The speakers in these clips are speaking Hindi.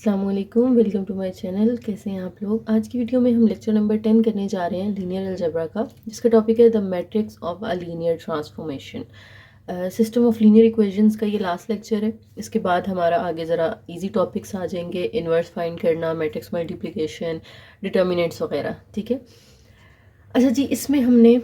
अस्सलाम वालेकुम, वेलकम टू माय चैनल। कैसे हैं आप लोग। आज की वीडियो में हम लेक्चर नंबर 10 करने जा रहे हैं लीनियर अलजेब्रा का, जिसका टॉपिक है the matrix of a linear transformation. System of linear equations का ये लास्ट लेक्चर है। इसके बाद हमारा आगे ज़रा इजी टॉपिक्स आ जाएंगे, इन्वर्स फाइंड करना, मैट्रिक्स मल्टीप्लिकेशन, डिटर्मिनेंट्स वगैरह। ठीक है। अच्छा जी, इसमें हमने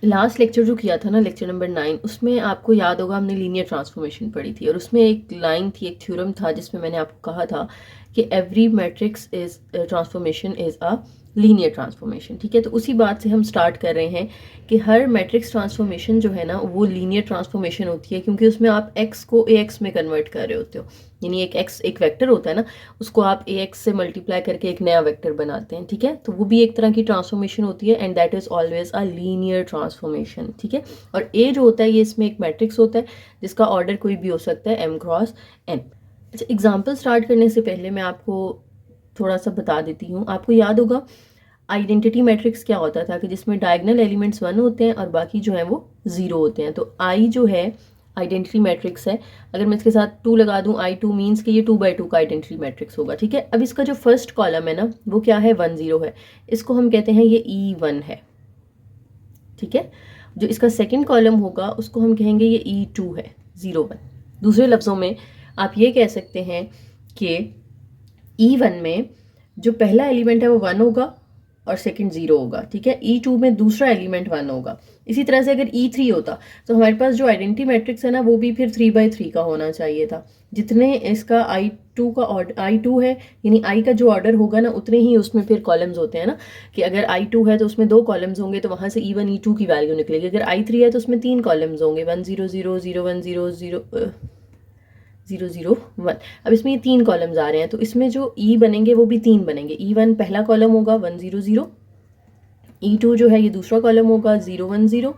लास्ट लेक्चर जो किया था ना, लेक्चर नंबर 9, उसमें आपको याद होगा हमने लीनियर ट्रांसफॉर्मेशन पढ़ी थी और उसमें एक लाइन थी, एक थ्योरम था, जिसमें मैंने आपको कहा था कि every matrix is transformation is a linear transformation. ठीक है, तो उसी बात से हम स्टार्ट कर रहे हैं कि हर मैट्रिक्स ट्रांसफॉर्मेशन जो है ना वो लीनियर ट्रांसफॉर्मेशन होती है, क्योंकि उसमें आप एक्स को ए एक्स में कन्वर्ट कर रहे होते हो। यानी एक एक्स एक वेक्टर होता है ना, उसको आप ए एक्स से मल्टीप्लाई करके एक नया वेक्टर बनाते हैं। ठीक है, तो वो भी एक तरह की ट्रांसफॉर्मेशन होती है and that is always a linear transformation. ठीक है, और ए जो होता है ये इसमें एक मैट्रिक्स होता है जिसका ऑर्डर कोई भी हो सकता है m क्रॉस n। अच्छा, एग्जाम्पल स्टार्ट करने से पहले मैं आपको थोड़ा सा बता देती हूँ। आपको याद होगा आइडेंटिटी मैट्रिक्स क्या होता था कि जिसमें डायगोनल एलिमेंट्स 1 होते हैं और बाकी जो है वो 0 होते हैं। तो आई जो है आइडेंटिटी मैट्रिक्स है। अगर मैं इसके साथ 2 लगा दूं, I2 मीन्स कि ये 2/2 का आइडेंटिटी मैट्रिक्स होगा। ठीक है, अब इसका जो फर्स्ट कॉलम है ना वो क्या है, 1 0 है। इसको हम कहते हैं ये E1 है। ठीक है, जो इसका सेकंड कॉलम होगा उसको हम कहेंगे ये E2 है, 0 1। दूसरे लफ्जों में आप ये कह सकते हैं कि E1 में जो पहला एलिमेंट है वो 1 होगा और सेकंड 0 होगा। ठीक है, E2 में दूसरा एलिमेंट 1 होगा। इसी तरह से अगर E3 होता तो हमारे पास जो आइडेंटिटी मैट्रिक्स है ना वो भी फिर 3/3 का होना चाहिए था। जितने इसका I2 का ऑर्डर I2 है, यानी I का जो ऑर्डर होगा ना उतने ही उसमें फिर कॉलम्स होते हैं ना, कि अगर I2 है तो उसमें 2 कॉलम्स होंगे तो वहां से E1 E2 की वैल्यू निकलेगी। अगर I3 है तो उसमें 3 कॉलम्स होंगे, 1 0 0 0 1 0 0 0 0 1। अब इसमें ये 3 कॉलम्स आ रहे हैं तो इसमें जो E बनेंगे वो भी 3 बनेंगे। E1 पहला कॉलम होगा 1 0 0, E2 जो है ये दूसरा कॉलम होगा 0 1 0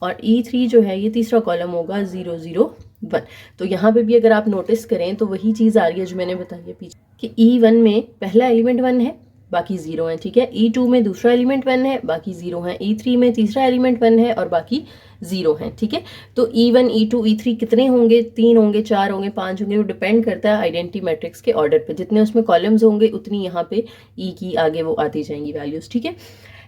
और E3 जो है ये तीसरा कॉलम होगा 0 0 1। तो यहाँ पे भी अगर आप नोटिस करें तो वही चीज़ आ रही है जो मैंने बताई है पीछे, कि E1 में पहला एलिमेंट 1 है, बाकी 0 है। ठीक है, E2 में दूसरा एलिमेंट 1 है, बाकी 0 है। E3 में तीसरा एलिमेंट 1 है और बाकी 0 है। ठीक है, तो E1 E2 E3 कितने होंगे, 3 होंगे, 4 होंगे, 5 होंगे, वो डिपेंड करता है आइडेंटिटी मैट्रिक्स के ऑर्डर पे। जितने उसमें कॉलम्स होंगे उतनी यहाँ पे E की आगे वो आती जाएंगी वैल्यूज। ठीक है,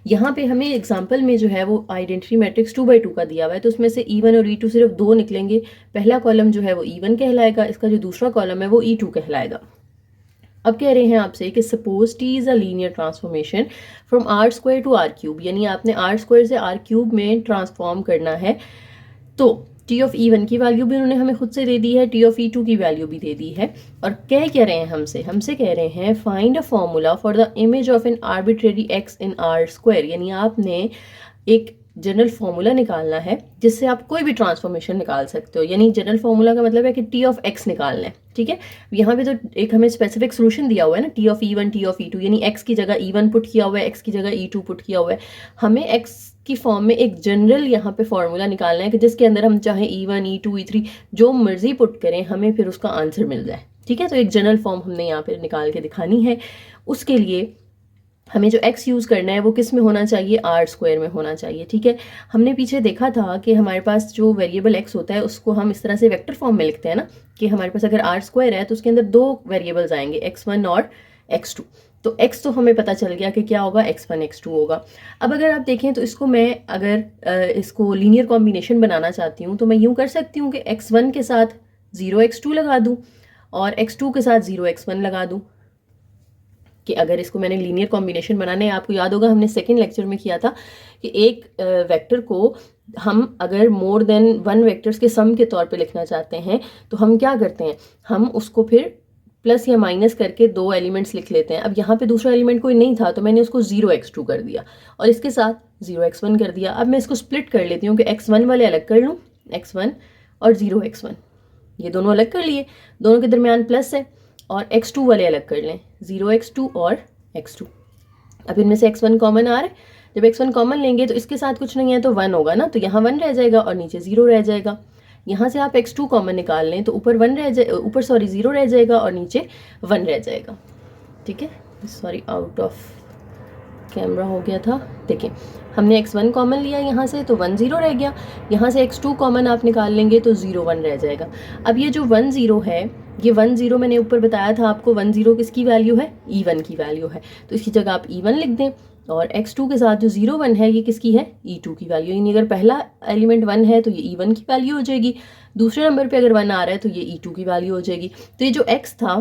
यहाँ पे हमें एग्जाम्पल में जो है वो आइडेंटिटी मैट्रिक्स 2/2 का दिया हुआ है, तो उसमें से E1 और E2 सिर्फ 2 निकलेंगे। पहला कॉलम जो है वो E1 कहलाएगा, इसका जो दूसरा कॉलम है वो E2 कहलाएगा। अब कह रहे हैं आपसे कि suppose T is a linear transformation from R² to R³, यानी आपने R² से R³ में ट्रांसफॉर्म करना है। तो टी ऑफ E1 की वैल्यू भी उन्होंने हमें खुद से दे दी है, टी ऑफ E2 की वैल्यू भी दे दी है। और कह रहे हैं हमसे कह रहे हैं find a formula for the image of an arbitrary x in R²। यानी आपने एक जनरल फॉर्मूला निकालना है जिससे आप कोई भी ट्रांसफॉर्मेशन निकाल सकते हो। यानी जनरल फॉर्मूला का मतलब है कि टी ऑफ एक्स निकालना है। ठीक है, यहाँ पे तो एक हमें स्पेसिफिक सोल्यूशन दिया हुआ है ना, T of E1 T of E2, यानी एक्स की जगह E1 पुट किया हुआ है, एक्स की जगह E2 पुट किया हुआ है। हमें एक्स की फॉर्म में एक जनरल यहाँ पे फॉर्मूला निकालना है कि जिसके अंदर हम चाहे E1 E2 E3 जो मर्जी पुट करें, हमें फिर उसका आंसर मिल जाए। ठीक है, तो एक जनरल फॉर्म हमने यहाँ पे निकाल के दिखानी है। उसके लिए हमें जो x यूज़ करना है वो किस में होना चाहिए, R² में होना चाहिए। ठीक है, हमने पीछे देखा था कि हमारे पास जो वेरिएबल x होता है उसको हम इस तरह से वेक्टर फॉर्म में लिखते हैं ना, कि हमारे पास अगर R² है तो उसके अंदर 2 वेरिएबल्स आएंगे, x1 और x2। तो x तो हमें पता चल गया कि क्या होगा, x1 x2 होगा। अब अगर आप देखें तो इसको मैं अगर इसको लीनियर कॉम्बिनेशन बनाना चाहती हूँ तो मैं यूँ कर सकती हूँ कि x1 के साथ 0 x2 लगा दूँ और x2 के साथ 0 x1 लगा दूँ। कि अगर इसको मैंने लीनियर कॉम्बिनेशन बनाना है, आपको याद होगा हमने सेकंड लेक्चर में किया था कि एक वेक्टर को हम अगर मोर देन 1 वेक्टर्स के सम के तौर पे लिखना चाहते हैं तो हम क्या करते हैं, हम उसको फिर प्लस या माइनस करके 2 एलिमेंट्स लिख लेते हैं। अब यहाँ पे दूसरा एलिमेंट कोई नहीं था तो मैंने उसको 0 x2 कर दिया और इसके साथ 0 x1 कर दिया। अब मैं इसको स्प्लिट कर लेती हूँ कि x1 वाले अलग कर लूँ, x1 और 0 x1 ये दोनों अलग कर लिए, दोनों के दरमियान प्लस है, और x2 वाले अलग कर लें, 0 x2 और x2। अब इनमें से x1 कॉमन आ रहा है, जब x1 कॉमन लेंगे तो इसके साथ कुछ नहीं है तो 1 होगा ना, तो यहाँ 1 रह जाएगा और नीचे 0 रह जाएगा। यहाँ से आप x2 कॉमन निकाल लें तो ऊपर 0 रह जाएगा और नीचे 1 रह जाएगा। ठीक है, सॉरी आउट ऑफ कैमरा हो गया था, देखिए हमने x1 कॉमन लिया यहाँ से तो 1 0 रह गया, यहाँ से x2 कॉमन आप निकाल लेंगे तो 0 1 रह जाएगा। अब ये जो 1 0 है, ये 1 0 मैंने ऊपर बताया था आपको, 1 0 किसकी वैल्यू है, E1 की वैल्यू है, तो इसकी जगह आप E1 लिख दें। और x2 के साथ जो 0 1 है ये किसकी है, E2 की वैल्यू, यानी अगर पहला एलिमेंट 1 है तो ये E1 की वैल्यू हो जाएगी, दूसरे नंबर पे अगर 1 आ रहा है तो ये E2 की वैल्यू हो जाएगी। तो ये जो x था,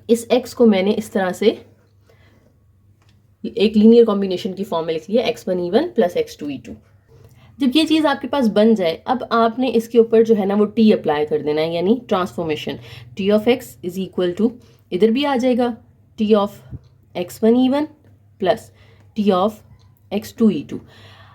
इस x को मैंने इस तरह से एक लीनियर कॉम्बिनेशन की फॉर्म में लिख लिया, x1 E1 plus x2 E2। जब ये चीज़ आपके पास बन जाए, अब आपने इसके ऊपर जो है ना वो t अप्लाई कर देना है, यानी transformation t of x is equal to, इधर भी आ जाएगा t of x1 E1 plus t of x2 E2।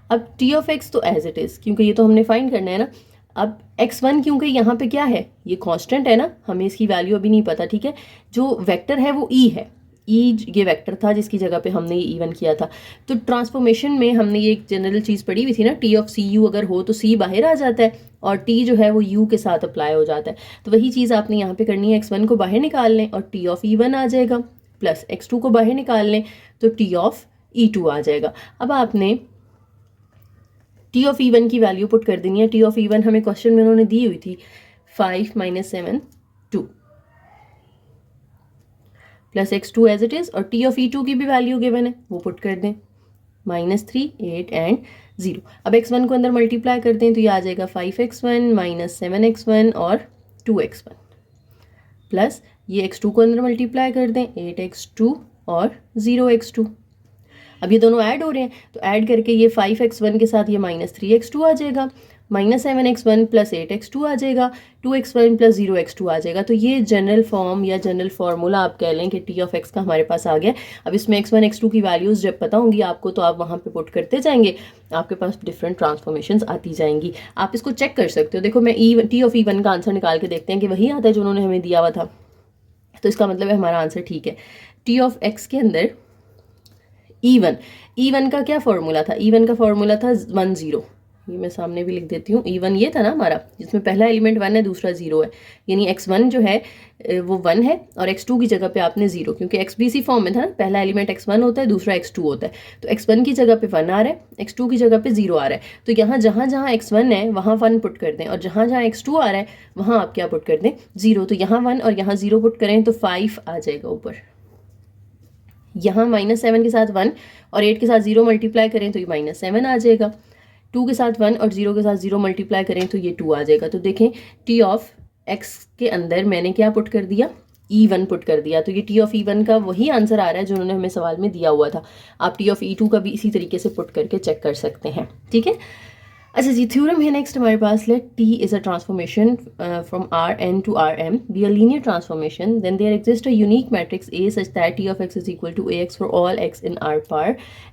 अब t ऑफ x तो एज इट इज़, क्योंकि ये तो हमने फाइंड करना है ना। अब x1 क्योंकि यहाँ पे क्या है, ये कांस्टेंट है ना, हमें इसकी वैल्यू अभी नहीं पता, ठीक है। जो वेक्टर है वो e है, ई ये वेक्टर था जिसकी जगह पे हमने ये E1 किया था। तो ट्रांसफॉर्मेशन में हमने ये एक जनरल चीज़ पढ़ी हुई थी ना, टी ऑफ सी यू अगर हो तो सी बाहर आ जाता है और टी जो है वो यू के साथ अप्लाई हो जाता है। तो वही चीज़ आपने यहाँ पे करनी है, x1 को बाहर निकाल लें और टी ऑफ E1 आ जाएगा, प्लस x2 को बाहर निकाल लें तो टी ऑफ E2 आ जाएगा। अब आपने टी ऑफ E1 की वैल्यू पुट कर देनी है। टी ऑफ E1 हमें क्वेश्चन में उन्होंने दी हुई थी 5 - 7 2 plus x2 as it is, और टी ऑफ E2 की भी वैल्यू गिवन है वो पुट कर दें, -3 8 एंड 0। अब x1 को अंदर मल्टीप्लाई कर दें तो ये आ जाएगा 5x1 - 7x1 और 2x1, प्लस ये x2 को अंदर मल्टीप्लाई कर दें 8x2 और 0x2। अब ये दोनों ऐड हो रहे हैं तो ऐड करके ये 5x1 के साथ ये -3x2 आ जाएगा, -7x1 प्लस 8x2 आ जाएगा, 2x1 प्लस 0x2 आ जाएगा। तो ये जनरल फॉर्म या जनरल फार्मूला आप कह लें कि टी ऑफ एक्स का हमारे पास आ गया। अब इसमें x1 x2 की वैल्यूज़ जब पता होंगी आपको तो आप वहाँ पे पुट करते जाएंगे, आपके पास डिफरेंट ट्रांसफॉर्मेशंस आती जाएंगी। आप इसको चेक कर सकते हो। देखो मैं टी ऑफ E1 का आंसर निकाल के देखते हैं कि वही आता है जो उन्होंने हमें दिया हुआ था, तो इसका मतलब है हमारा आंसर ठीक है। टी ऑफ एक्स के अंदर E1 का क्या फॉर्मूला था, E1 का फॉर्मूला था 1 0, ये मैं सामने भी लिख देती हूँ। E1 ये था ना हमारा, जिसमें पहला एलिमेंट 1 है दूसरा 0 है, यानी x1 जो है वो 1 है और x2 की जगह पे आपने 0, क्योंकि x भी इसी फॉर्म में था ना, पहला एलिमेंट x1 होता है दूसरा x2 होता है, तो x1 की जगह पे 1 आ रहा है, x2 की जगह पे 0 आ रहा है। तो यहाँ जहाँ जहाँ x1 है वहाँ 1 पुट कर दें और जहाँ जहाँ x2 आ रहा है वहाँ आप क्या पुट कर दें, 0। तो यहाँ 1 और यहाँ 0 पुट करें तो 5 आ जाएगा ऊपर। यहाँ -7 के साथ 1 और 8 के साथ 0 मल्टीप्लाई करें तो ये -7 आ जाएगा, 2 के साथ 1 और 0 के साथ 0 मल्टीप्लाई करें तो ये 2 आ जाएगा। तो देखें टी ऑफ एक्स के अंदर मैंने क्या पुट कर दिया, E1 पुट कर दिया, तो ये टी ऑफ E1 का वही आंसर आ रहा है जो उन्होंने हमें सवाल में दिया हुआ था। आप टी ऑफ E2 का भी इसी तरीके से पुट करके चेक कर सकते हैं, ठीक है। अच्छा जी, थ्योरम है नेक्स्ट हमारे पास। Let T is a transformation from Rn to Rm be a linear transformation, then there exists a unique matrix A such that T of x is equal to Ax for all x in R par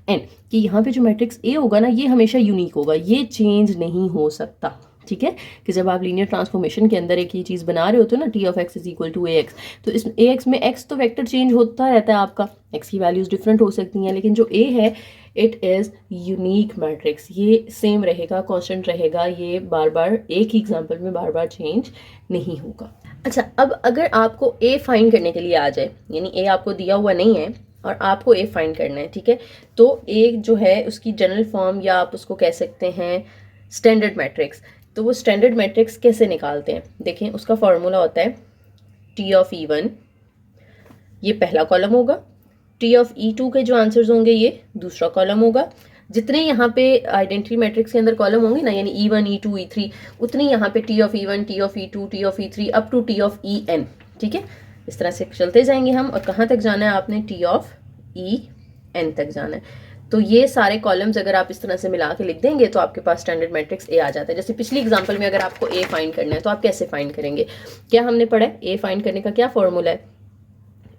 n। कि यहाँ पे जो मैट्रिक्स A होगा ना ये हमेशा यूनिक होगा, ये चेंज नहीं हो सकता, ठीक है। कि जब आप लीनियर ट्रांसफॉर्मेशन के अंदर एक ही चीज़ बना रहे होते हो ना, T of x is equal to Ax, तो इस Ax में x तो वेक्टर चेंज होता रहता है आपका, x की वैल्यूज़ डिफरेंट हो सकती हैं, लेकिन जो A है इट इज़ यूनिक मैट्रिक्स, ये सेम रहेगा, कांस्टेंट रहेगा, ये बार बार एक ही एग्जांपल में बार बार चेंज नहीं होगा। अच्छा, अब अगर आपको A फाइंड करने के लिए आ जाए, यानी A आपको दिया हुआ नहीं है और आपको A फाइंड करना है, ठीक है, तो A जो है उसकी जनरल फॉर्म या आप उसको कह सकते हैं स्टैंडर्ड मैट्रिक्स। तो वो स्टैंडर्ड मैट्रिक्स कैसे निकालते हैं, देखें उसका फॉर्मूला होता है T ऑफ E1, ये पहला कॉलम होगा, टी ऑफ E2 के जो आंसर्स होंगे ये दूसरा कॉलम होगा। जितने यहाँ पे आइडेंटिटी मैट्रिक्स के अंदर कॉलम होंगे ना, यानी E1 E2 E3, उतनी यहाँ पे T of E1 T of E2 T of E3 up to T of En, ठीक है। इस तरह से चलते जाएंगे हम, और कहाँ तक जाना है आपने, T ऑफ En तक जाना है। तो ये सारे कॉलम्स अगर आप इस तरह से मिला के लिख देंगे तो आपके पास स्टैंडर्ड मैट्रिक्स A आ जाता है। जैसे पिछली एग्जाम्पल में अगर आपको A फाइंड करना है तो आप कैसे फाइंड करेंगे, क्या हमने पढ़ा है, A फाइंड करने का क्या फॉर्मूला है,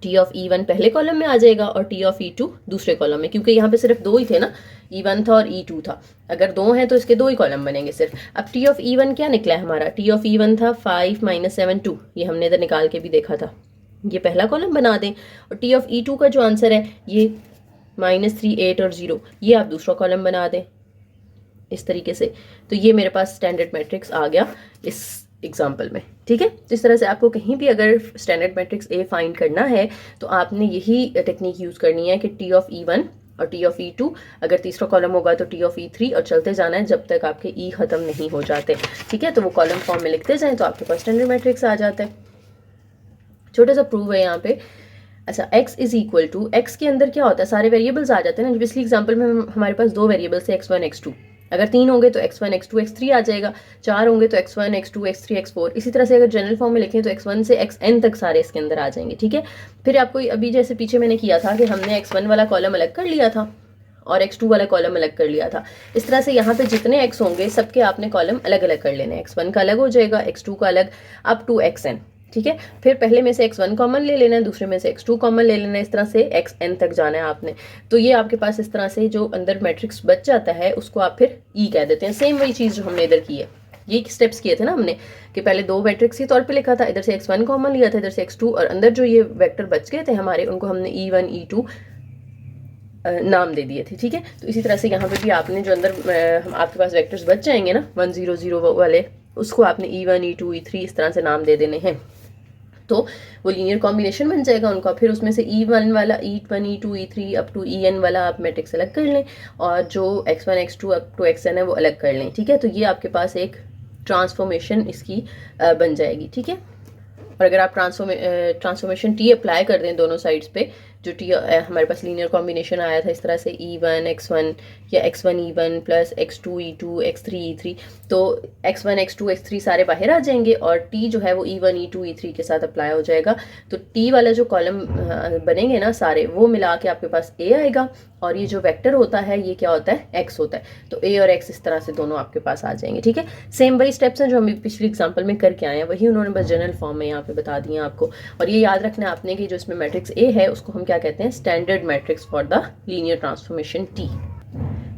टी ऑफ E1 पहले कॉलम में आ जाएगा और टी ऑफ E2 दूसरे कॉलम में, क्योंकि यहाँ पे सिर्फ 2 ही थे ना, E1 था और E2 था, अगर 2 हैं तो इसके 2 ही कॉलम बनेंगे सिर्फ। अब टी ऑफ E1 क्या निकला है हमारा, टी ऑफ E1 था 5 - 7 2, ये हमने इधर निकाल के भी देखा था, ये पहला कॉलम बना दें, और टी ऑफ E2 का जो आंसर है ये -3 8 और 0, ये आप दूसरा कॉलम बना दें इस तरीके से। तो ये मेरे पास स्टैंडर्ड मैट्रिक्स आ गया इस एग्जाम्पल में, ठीक है। तो इस तरह से आपको कहीं भी अगर स्टैंडर्ड मैट्रिक्स A फाइंड करना है तो आपने यही टेक्निक यूज़ करनी है कि टी ऑफ E1 और टी ऑफ ई टू, अगर तीसरा कॉलम होगा तो टी ऑफ ई थ्री, और चलते जाना है जब तक आपके ई खत्म नहीं हो जाते, ठीक है। तो वो कॉलम फॉर्म में लिखते जाएं तो आपके पास स्टैंडर्ड मैट्रिक्स आ जाता है। छोटा सा प्रूव है यहाँ पे। अच्छा, x is equal to, x के अंदर क्या होता है, सारे वेरिएबल्स आ जाते हैं ना। पिछली एग्जांपल में हमारे पास दो वेरिएबल्स है x1 x2, अगर 3 होंगे तो x1 x2 x3 आ जाएगा, 4 होंगे तो x1 x2 x3 x4। इसी तरह से अगर जनरल फॉर्म में लिखें तो x1 से xn तक सारे इसके अंदर आ जाएंगे, ठीक है। फिर आपको अभी जैसे पीछे मैंने किया था कि हमने x1 वाला कॉलम अलग कर लिया था और x2 वाला कॉलम अलग कर लिया था, इस तरह से यहाँ पे जितने x होंगे सबके आपने कॉलम अलग अलग कर लेने, x1 का अलग हो जाएगा, x2 का अलग, अप टू xn, ठीक है। फिर पहले में से x1 कॉमन ले लेना है, दूसरे में से x2 कॉमन ले लेना है, इस तरह से xn तक जाना है आपने। तो ये आपके पास इस तरह से जो अंदर मैट्रिक्स बच जाता है उसको आप फिर e कह देते हैं। सेम वही चीज़ जो हमने इधर की है, ये स्टेप्स किए थे ना हमने कि पहले दो मैट्रिक्स के तौर पे लिखा था, इधर से x1 कॉमन लिया था, इधर से x2, और अंदर जो ये वेक्टर बच गए थे हमारे उनको हमने e1 e2 नाम दे दिए थे, ठीक है। तो इसी तरह से यहाँ पे भी आपने जो अंदर आपके पास वेक्टर्स बच जाएंगे ना 1 0 0 वाले, उसको आपने e1 e2 e3 इस तरह से नाम दे देने हैं, तो वो लीनियर कॉम्बिनेशन बन जाएगा उनका। फिर उसमें से e1 वाला, e1 e2 e3 up to en वाला आप मैट्रिक्स अलग कर लें, और जो x1 x2 up to xn है वो अलग कर लें, ठीक है। तो ये आपके पास एक ट्रांसफॉर्मेशन इसकी बन जाएगी, ठीक है। और अगर आप ट्रांसफॉर्मेशन टी अप्लाई कर दें दोनों साइड्स पे, जो टी हमारे पास लीनियर कॉम्बिनेशन आया था इस तरह से e1 x1 या x1 e1 plus x2 e2 x3 e3, तो x1 x2 x3 सारे बाहर आ जाएंगे और t जो है वो e1 e2 e3 के साथ अप्लाई हो जाएगा। तो t वाला जो कॉलम बनेंगे ना सारे, वो मिला के आपके पास a आएगा, और ये जो वेक्टर होता है ये क्या होता है, x होता है। तो a और x इस तरह से दोनों आपके पास आ जाएंगे, ठीक है। सेम वही स्टेप्स हैं जो हम पिछली एग्जांपल में करके आए हैं, वही उन्होंने बस जनरल फॉर्म में यहाँ पे बता दिए आपको। और ये याद रखना है आपने कि जो इसमें मैट्रिक्स a है उसको हम क्या कहते हैं, standard matrix for the linear transformation t।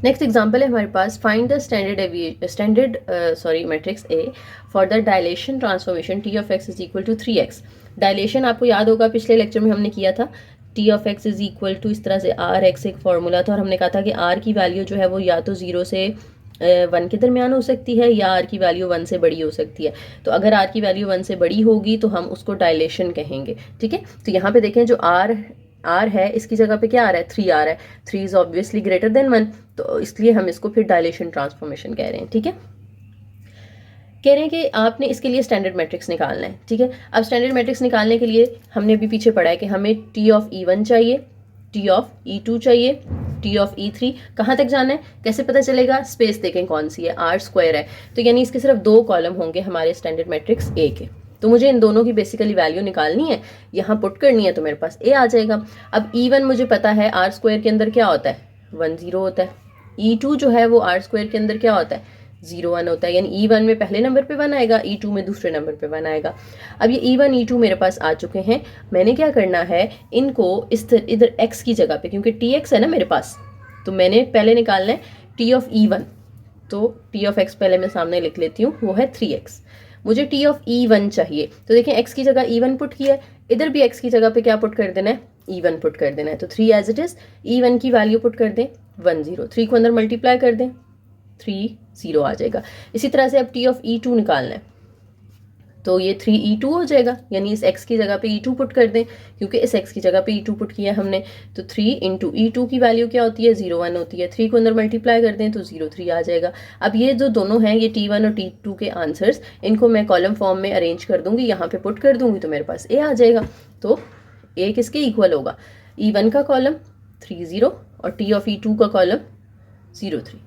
Next example है हमारे पास, find the standard matrix A for the dilation transformation t of x is equal to 3x। Dilation आपको याद होगा पिछले लेक्चर में हमने किया था, t of x is equal to इस तरह से r(x) एक फॉर्मूला था, और हमने कहा था कि r की वैल्यू जो है वो या तो 0 से 1 के दरमियान हो सकती है या r की वैल्यू 1 से बड़ी हो सकती है। तो अगर r की वैल्यू 1 से बड़ी होगी तो हम उसको डायलेशन कहेंगे, ठीक है। तो यहाँ पे देखें जो r है इसकी जगह पे क्या आ रहा है, 3 आ रहा है, 3 इज ऑब्वियसली ग्रेटर देन 1, तो इसलिए हम इसको फिर डायलेशन ट्रांसफॉर्मेशन कह रहे हैं, ठीक है। कह रहे हैं कि आपने इसके लिए स्टैंडर्ड मैट्रिक्स निकालना है, ठीक है। अब स्टैंडर्ड मैट्रिक्स निकालने के लिए हमने अभी पीछे पढ़ा है कि हमें t ऑफ e1 चाहिए, t ऑफ e2 चाहिए, t ऑफ e3, कहाँ तक जाना है, कैसे पता चलेगा, स्पेस देखें कौन सी है, r² है, तो यानी इसके सिर्फ 2 कॉलम होंगे हमारे स्टैंडर्ड मैट्रिक्स A के। तो मुझे इन दोनों की बेसिकली वैल्यू निकालनी है, यहाँ पुट करनी है, तो मेरे पास A आ जाएगा। अब e1 मुझे पता है r² के अंदर क्या होता है, 1 0 होता है, e2 जो है वो r² के अंदर क्या होता है, 0 1 होता है, यानी e1 में पहले नंबर पे 1 आएगा, e2 में दूसरे नंबर पे 1 आएगा। अब ये e1 e2 मेरे पास आ चुके हैं, मैंने क्या करना है, इनको इधर x की जगह पे, क्योंकि tx है ना मेरे पास, तो मैंने पहले निकालना है t ऑफ e1, तो t ऑफ x पहले मैं सामने लिख लेती हूँ, वो है 3x। मुझे t ऑफ e1 चाहिए, तो देखें x की जगह e1 पुट किया है, इधर भी x की जगह पे क्या पुट कर देना है, e1 पुट कर देना है। तो 3 एज इट इज, e1 की वैल्यू पुट कर दें 1 0, 3 को अंदर मल्टीप्लाई कर दें, 3 0 आ जाएगा। इसी तरह से अब t ऑफ e2 निकालना है, तो ये 3 e2 हो जाएगा, यानी इस x की जगह पे e2 पुट कर दें, क्योंकि इस x की जगह पे e2 पुट किया हमने। तो 3 इंटू e2 की वैल्यू क्या होती है, 0 1 होती है, 3 को अंदर मल्टीप्लाई कर दें तो 0 3 आ जाएगा। अब ये जो दोनों हैं, ये t1 और t2 के आंसर्स, इनको मैं कॉलम फॉर्म में अरेंज कर दूंगी, यहाँ पे पुट कर दूंगी, तो मेरे पास a आ जाएगा। तो a किसके इक्वल होगा, e1 का कॉलम 3 0 और t ऑफ e2 का कॉलम 0 3।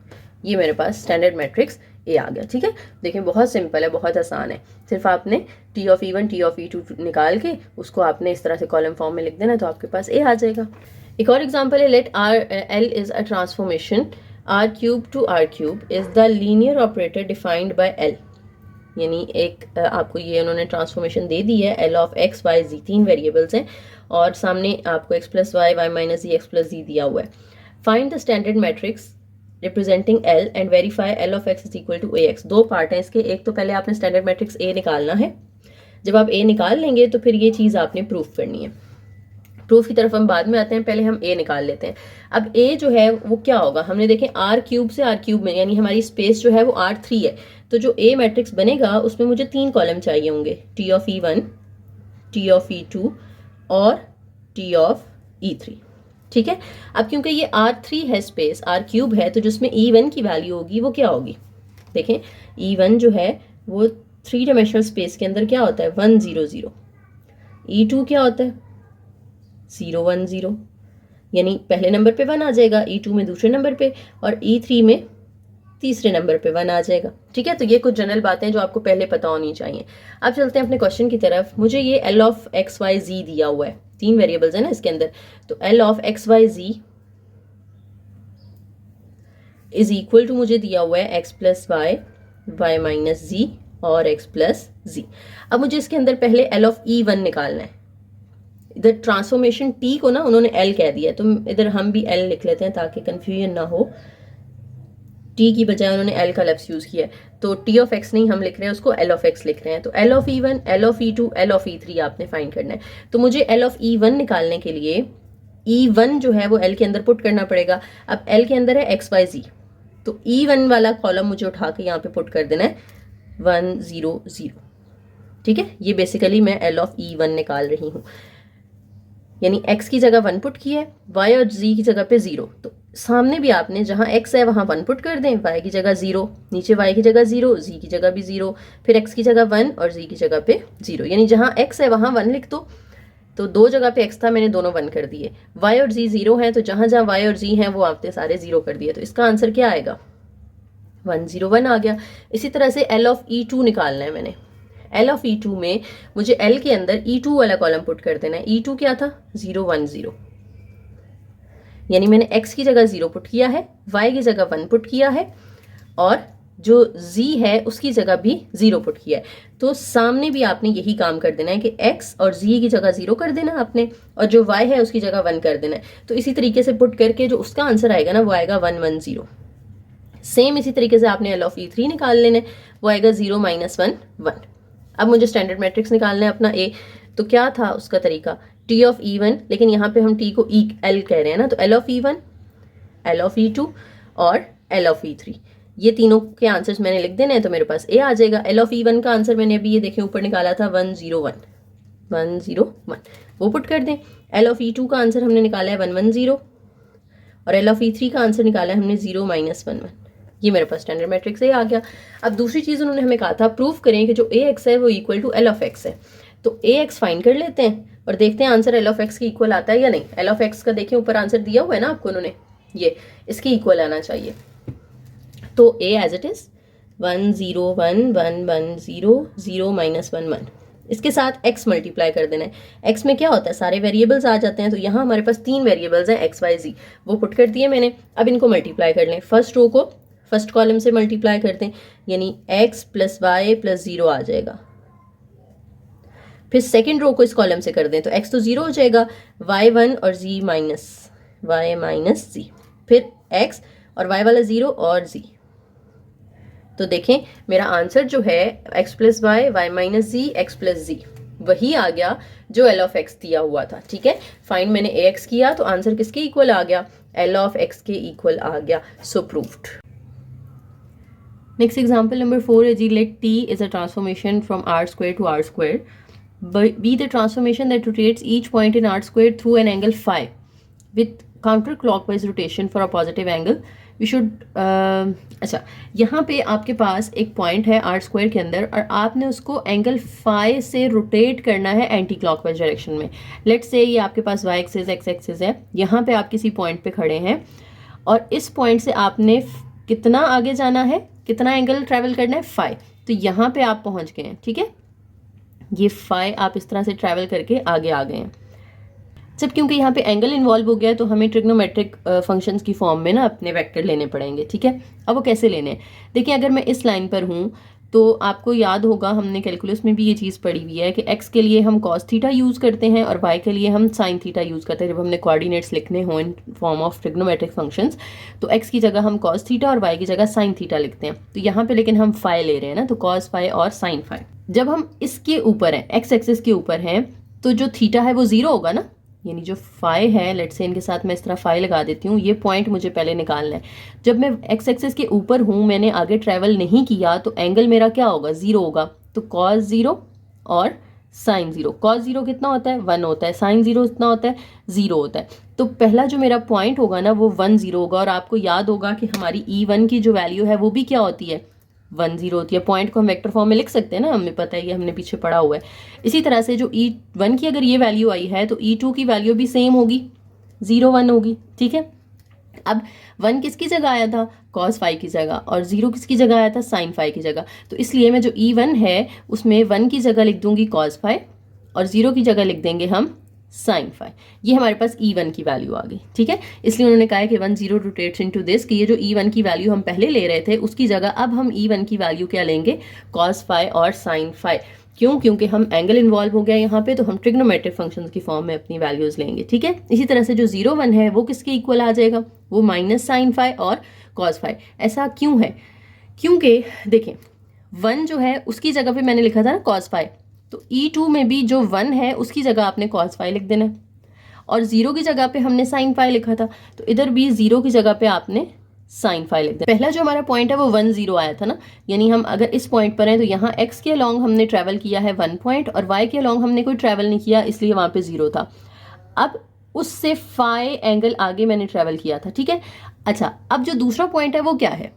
ये मेरे पास स्टैंडर्ड मैट्रिक्स A आ गया, ठीक है। देखें बहुत सिंपल है, बहुत आसान है, सिर्फ आपने t of e1 t of e2 निकाल के उसको आपने इस तरह से कॉलम फॉर्म में लिख देना, तो आपके पास A आ जाएगा। एक और एग्जांपल है, let L is a transformation r³ to r³ is the linear operator defined by L। यानी एक आपको ये उन्होंने ट्रांसफॉर्मेशन दे दी है, L of x y z 3 variables हैं, और सामने आपको x plus y y minus z x plus z दिया हुआ है। Find the standard matrix representing L and verify L of x is equal to ax। 2 part हैं इसके, एक तो पहले आपने स्टैंडर्ड मैट्रिक्स A निकालना है, जब आप A निकाल लेंगे तो फिर ये चीज़ आपने प्रूफ करनी है। प्रूफ की तरफ हम बाद में आते हैं, पहले हम A निकाल लेते हैं। अब A जो है वो क्या होगा, हमने देखें r³ से r³ में, यानी हमारी स्पेस जो है वो r3 है, तो जो A मैट्रिक्स बनेगा उसमें मुझे 3 कॉलम चाहिए होंगे, t of e1, t of e2 और t ऑफ e3, ठीक है। अब क्योंकि ये R3 है स्पेस, R³ है, तो जिसमें E1 की वैल्यू होगी वो क्या होगी, देखें E1 जो है वो 3 डायमेंशनल स्पेस के अंदर क्या होता है 1 0 0, E2 क्या होता है 0 1 0, यानी पहले नंबर पे 1 आ जाएगा, E2 में दूसरे नंबर पे, और E3 में तीसरे नंबर पे 1 आ जाएगा। ठीक है, तो ये कुछ जनरल बातें जो आपको पहले पता होनी चाहिए। अब चलते हैं अपने क्वेश्चन की तरफ। मुझे ये L ऑफ एक्स वाई जी दिया हुआ है, 3 वेरिएबल्स है ना इसके अंदर, तो L of x y z is equal to मुझे दिया हुआ है x plus y, y minus z और x प्लस जी। अब मुझे इसके अंदर पहले L ऑफ E1 निकालना है। इधर ट्रांसफॉर्मेशन T को ना उन्होंने L कह दिया है, तो इधर हम भी L लिख लेते हैं ताकि कंफ्यूजन ना हो। T की बजाय उन्होंने L का लफ्ज़ यूज़ किया है, तो T ऑफ x नहीं हम लिख रहे हैं, उसको L ऑफ x लिख रहे हैं। तो L of E1, L of E2, L of E3 आपने फाइंड करना है। तो मुझे L ऑफ E1 निकालने के लिए E1 जो है वो L के अंदर पुट करना पड़ेगा। अब L के अंदर है XYZ, तो E1 वाला कॉलम मुझे उठा के यहाँ पे पुट कर देना है 1 0 0। ठीक है, ये बेसिकली मैं L ऑफ E1 निकाल रही हूँ, यानी x की जगह 1 पुट किया है, y और z की जगह पे 0, तो सामने भी आपने जहां x है वहां 1 पुट कर दें, y की जगह 0, नीचे y की जगह 0, z की जगह भी 0, फिर x की जगह 1 और z की जगह पे 0, यानी जहां x है वहां 1 लिख दो। तो दो जगह पे x था, मैंने दोनों 1 कर दिए। y और z 0 है, तो जहां जहां y और z हैं वो आपने सारे 0 कर दिए, तो इसका आंसर क्या आएगा 1 0 1 आ गया। इसी तरह से L ऑफ E2 निकालना है मैंने। L ऑफ E2 में मुझे L के अंदर E2 वाला कॉलम पुट कर देना है। E2 क्या था 0 1 0, यानी मैंने x की जगह 0 पुट किया है, y की जगह 1 पुट किया है, और जो z है उसकी जगह भी 0 पुट किया है। तो सामने भी आपने यही काम कर देना है कि x और z की जगह 0 कर देना आपने, और जो y है उसकी जगह 1 कर देना है। तो इसी तरीके से पुट करके जो उसका आंसर आएगा ना वो आएगा 1 1 0। सेम इसी तरीके से आपने L ऑफ E3 निकाल लेना है, वो आएगा 0 -1 1। अब मुझे स्टैंडर्ड मैट्रिक्स निकालना है अपना A, तो क्या था उसका तरीका T ऑफ E1, लेकिन यहाँ पे हम T को L कह रहे हैं ना, तो L of E1, L of E2 और L ऑफ E3, ये तीनों के आंसर्स मैंने लिख देने हैं, तो मेरे पास A आ जाएगा। L ऑफ E1 का आंसर मैंने अभी ये देखें ऊपर निकाला था 1 0 1 1 0 1, वो पुट कर दें। L ऑफ E2 का आंसर हमने निकाला है 1 1 0, और L ऑफ E3 का आंसर निकाला है हमने 0 -1 1। ये मेरे पास स्टैंडर्ड मैट्रिक्स A आ गया। अब दूसरी चीज़ उन्होंने हमें कहा था प्रूव करें कि जो AX है वो equal to L of X है, तो AX फाइंड कर लेते हैं और देखते हैं आंसर L ऑफ X के इक्वल आता है या नहीं। L ऑफ X का देखिए ऊपर आंसर दिया हुआ है ना आपको उन्होंने, ये इसके इक्वल आना चाहिए। तो A एज इट इज 1 0 1 1 1 0 0 -1 1, इसके साथ x मल्टीप्लाई कर देना है। x में क्या होता है सारे वेरिएबल्स आ जाते हैं, तो यहाँ हमारे पास 3 वेरिएबल्स हैं x y z, वो पुट कर दिए मैंने। अब इनको मल्टीप्लाई कर लें, फर्स्ट रो को फर्स्ट कॉलम से मल्टीप्लाई करते हैं, यानी x प्लस वाई प्लस 0 आ जाएगा। फिर सेकेंड रो को इस कॉलम से कर दें, तो x तो 0 हो जाएगा, y1 और z minus y minus z, फिर x और y वाला 0 और z। तो देखें मेरा आंसर जो है x plus y, y minus z, x plus z, वही आ गया जो L ऑफ x दिया हुआ था। ठीक है, फाइंड मैंने AX किया तो आंसर किसके इक्वल आ गया, L ऑफ x के इक्वल आ गया। सो proved. Next example number 4 is let T is a transformation from R square to R square. Be the transformation that rotates each point in R square through an angle phi with counterclockwise rotation for a positive angle. We should अच्छा, यहाँ पे आपके पास एक पॉइंट है R स्क्वायर के अंदर और आपने उसको एंगल फाई से रोटेट करना है एंटी क्लॉकवाइज डायरेक्शन में। लेट्स से ये आपके पास y एक्सिस x एक्सिस है, यहाँ पे आप किसी पॉइंट पे खड़े हैं और इस पॉइंट से आपने कितना आगे जाना है, कितना एंगल ट्रैवल करना है, फाई। तो यहाँ पे आप पहुँच गए हैं। ठीक है, ये फाई आप इस तरह से ट्रैवल करके आगे आ गए हैं। जब क्योंकि यहाँ पे एंगल इन्वॉल्व हो गया है तो हमें ट्रिग्नोमेट्रिक फंक्शंस की फॉर्म में ना अपने वेक्टर लेने पड़ेंगे। ठीक है, अब वो कैसे लेने हैं, देखिए अगर मैं इस लाइन पर हूँ तो आपको याद होगा हमने कैलकुलस में भी ये चीज़ पढ़ी हुई है कि x के लिए हम cos थीटा यूज़ करते हैं और y के लिए हम sin थीटा यूज़ करते हैं। जब हमने कोऑर्डिनेट्स लिखने हों in form of trigonometric functions तो x की जगह हम cos थीटा और y की जगह sin थीटा लिखते हैं। तो यहाँ पे लेकिन हम फाई ले रहे हैं ना, तो cos फाई और sin फाई। जब हम इसके ऊपर हैं, x एक्सिस के ऊपर हैं, तो जो थीटा है वो 0 होगा ना, यानी जो फाई है, लेट्स से इनके साथ मैं इस तरह फाई लगा देती हूँ, ये पॉइंट मुझे पहले निकालना है। जब मैं एक्स एक्सिस के ऊपर हूँ, मैंने आगे ट्रैवल नहीं किया, तो एंगल मेरा क्या होगा, 0 होगा। तो cos 0 और साइन 0। कॉस 0 कितना होता है 1 होता है, साइन 0 कितना होता है 0 होता है। तो पहला जो मेरा पॉइंट होगा ना वो 1 0 होगा, और आपको याद होगा कि हमारी E1 की जो वैल्यू है वो भी क्या होती है 1 0 होती है। पॉइंट को हम वेक्टर फॉर्म में लिख सकते हैं ना, हमें पता है, ये हमने पीछे पढ़ा हुआ है। इसी तरह से जो E1 की अगर ये वैल्यू आई है तो E2 की वैल्यू भी सेम होगी, 0 1 होगी, ठीक है। अब 1 किसकी जगह आया था cos फाई की जगह, और 0 किसकी जगह आया था sin फाई की जगह। तो इसलिए मैं जो E1 है उसमें 1 की जगह लिख दूंगी cos फाई और 0 की जगह लिख देंगे हम sin फाई। ये हमारे पास E1 की वैल्यू आ गई, ठीक है। इसलिए उन्होंने कहा है कि 1 0 रोटेट्स इनटू दिस, कि ये जो E1 की वैल्यू हम पहले ले रहे थे उसकी जगह अब हम E1 की वैल्यू क्या लेंगे cos फाई और sin फाई। क्यों? क्योंकि हम एंगल इन्वॉल्व हो गया यहाँ पे, तो हम ट्रिग्नोमेट्रिक फंक्शंस की फॉर्म में अपनी वैल्यूज लेंगे, ठीक है। इसी तरह से जो 0 1 है वो किसके इक्वल आ जाएगा, वो माइनस साइन फाई और कॉस फाई। ऐसा क्यों है? क्योंकि देखें 1 जो है उसकी जगह पे मैंने लिखा था ना कॉस फाई, तो E2 में भी जो 1 है उसकी जगह आपने कॉस फाई लिख देना है, और 0 की जगह पे हमने साइन फाई लिखा था, तो इधर भी 0 की जगह पे आपने साइन फाई लिख दे। पहला जो हमारा पॉइंट है वो 1 0 आया था ना, यानी हम अगर इस पॉइंट पर हैं तो यहाँ x के अलॉन्ग हमने ट्रैवल किया है 1 पॉइंट, और y के अलॉन्ग हमने कोई ट्रैवल नहीं किया, इसलिए वहां पे 0 था। अब उससे फाई एंगल आगे मैंने ट्रैवल किया था, ठीक है। अच्छा, अब जो दूसरा पॉइंट है वो क्या है,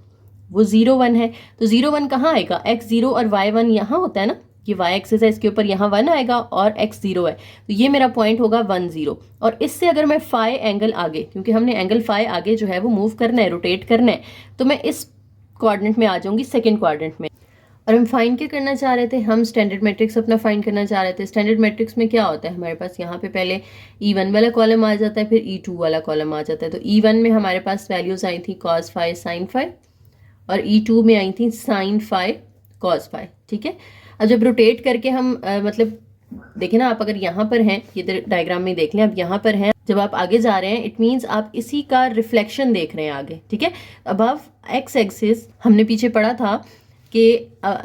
वो 0 1 है। तो 0 1 कहाँ आएगा, x 0 और y 1 यहाँ होता है ना, ये y एक्सिस है, इसके ऊपर यहाँ 1 आएगा और x 0 है, तो ये मेरा पॉइंट होगा 1 0। और इससे अगर मैं फाई एंगल आगे, क्योंकि हमने एंगल फाई आगे जो है वो मूव करना है, रोटेट करना है, तो मैं इस क्वाड्रेंट में आ जाऊंगी, सेकेंड क्वाड्रेंट में। और हम फाइंड क्या करना चाह रहे थे, हम स्टैंडर्ड मैट्रिक्स अपना फाइंड करना चाह रहे थे। स्टैंडर्ड मैट्रिक्स में क्या होता है हमारे पास, यहाँ पे पहले E1 वाला कॉलम आ जाता है, फिर E2 वाला कॉलम आ जाता है। तो E1 में हमारे पास वैल्यूज आई थी cos फाई sin फाई, और E2 में आई थी sin फाई cos फाई, ठीक है। अब जब रोटेट करके हम मतलब देखें ना, आप अगर यहाँ पर हैं, ये डायग्राम में देख लें, अब यहाँ पर हैं, जब आप आगे जा रहे हैं इट मीन्स आप इसी का रिफ्लेक्शन देख रहे हैं आगे, ठीक है। अबव एक्स एक्सिस हमने पीछे पढ़ा था कि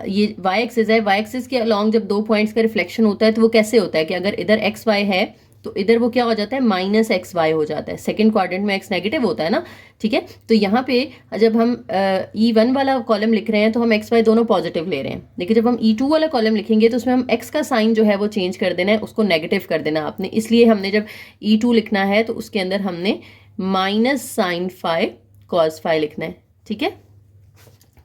ये वाई एक्सिस है, वाई एक्सिस के अलॉन्ग जब 2 पॉइंट्स का रिफ्लेक्शन होता है तो वो कैसे होता है कि अगर इधर एक्स वाई है तो इधर वो क्या हो जाता है माइनस एक्स वाई हो जाता है। सेकंड क्वाड्रेंट में एक्स नेगेटिव होता है ना, ठीक है। तो यहाँ पे जब हम E1 वाला कॉलम लिख रहे हैं तो हम एक्स वाई दोनों पॉजिटिव ले रहे हैं, लेकिन जब हम E2 वाला कॉलम लिखेंगे तो उसमें हम एक्स का साइन जो है वो चेंज कर देना है, उसको नेगेटिव कर देना आपने। इसलिए हमने जब E2 लिखना है तो उसके अंदर हमने minus sine phi cos phi लिखना है, ठीक है,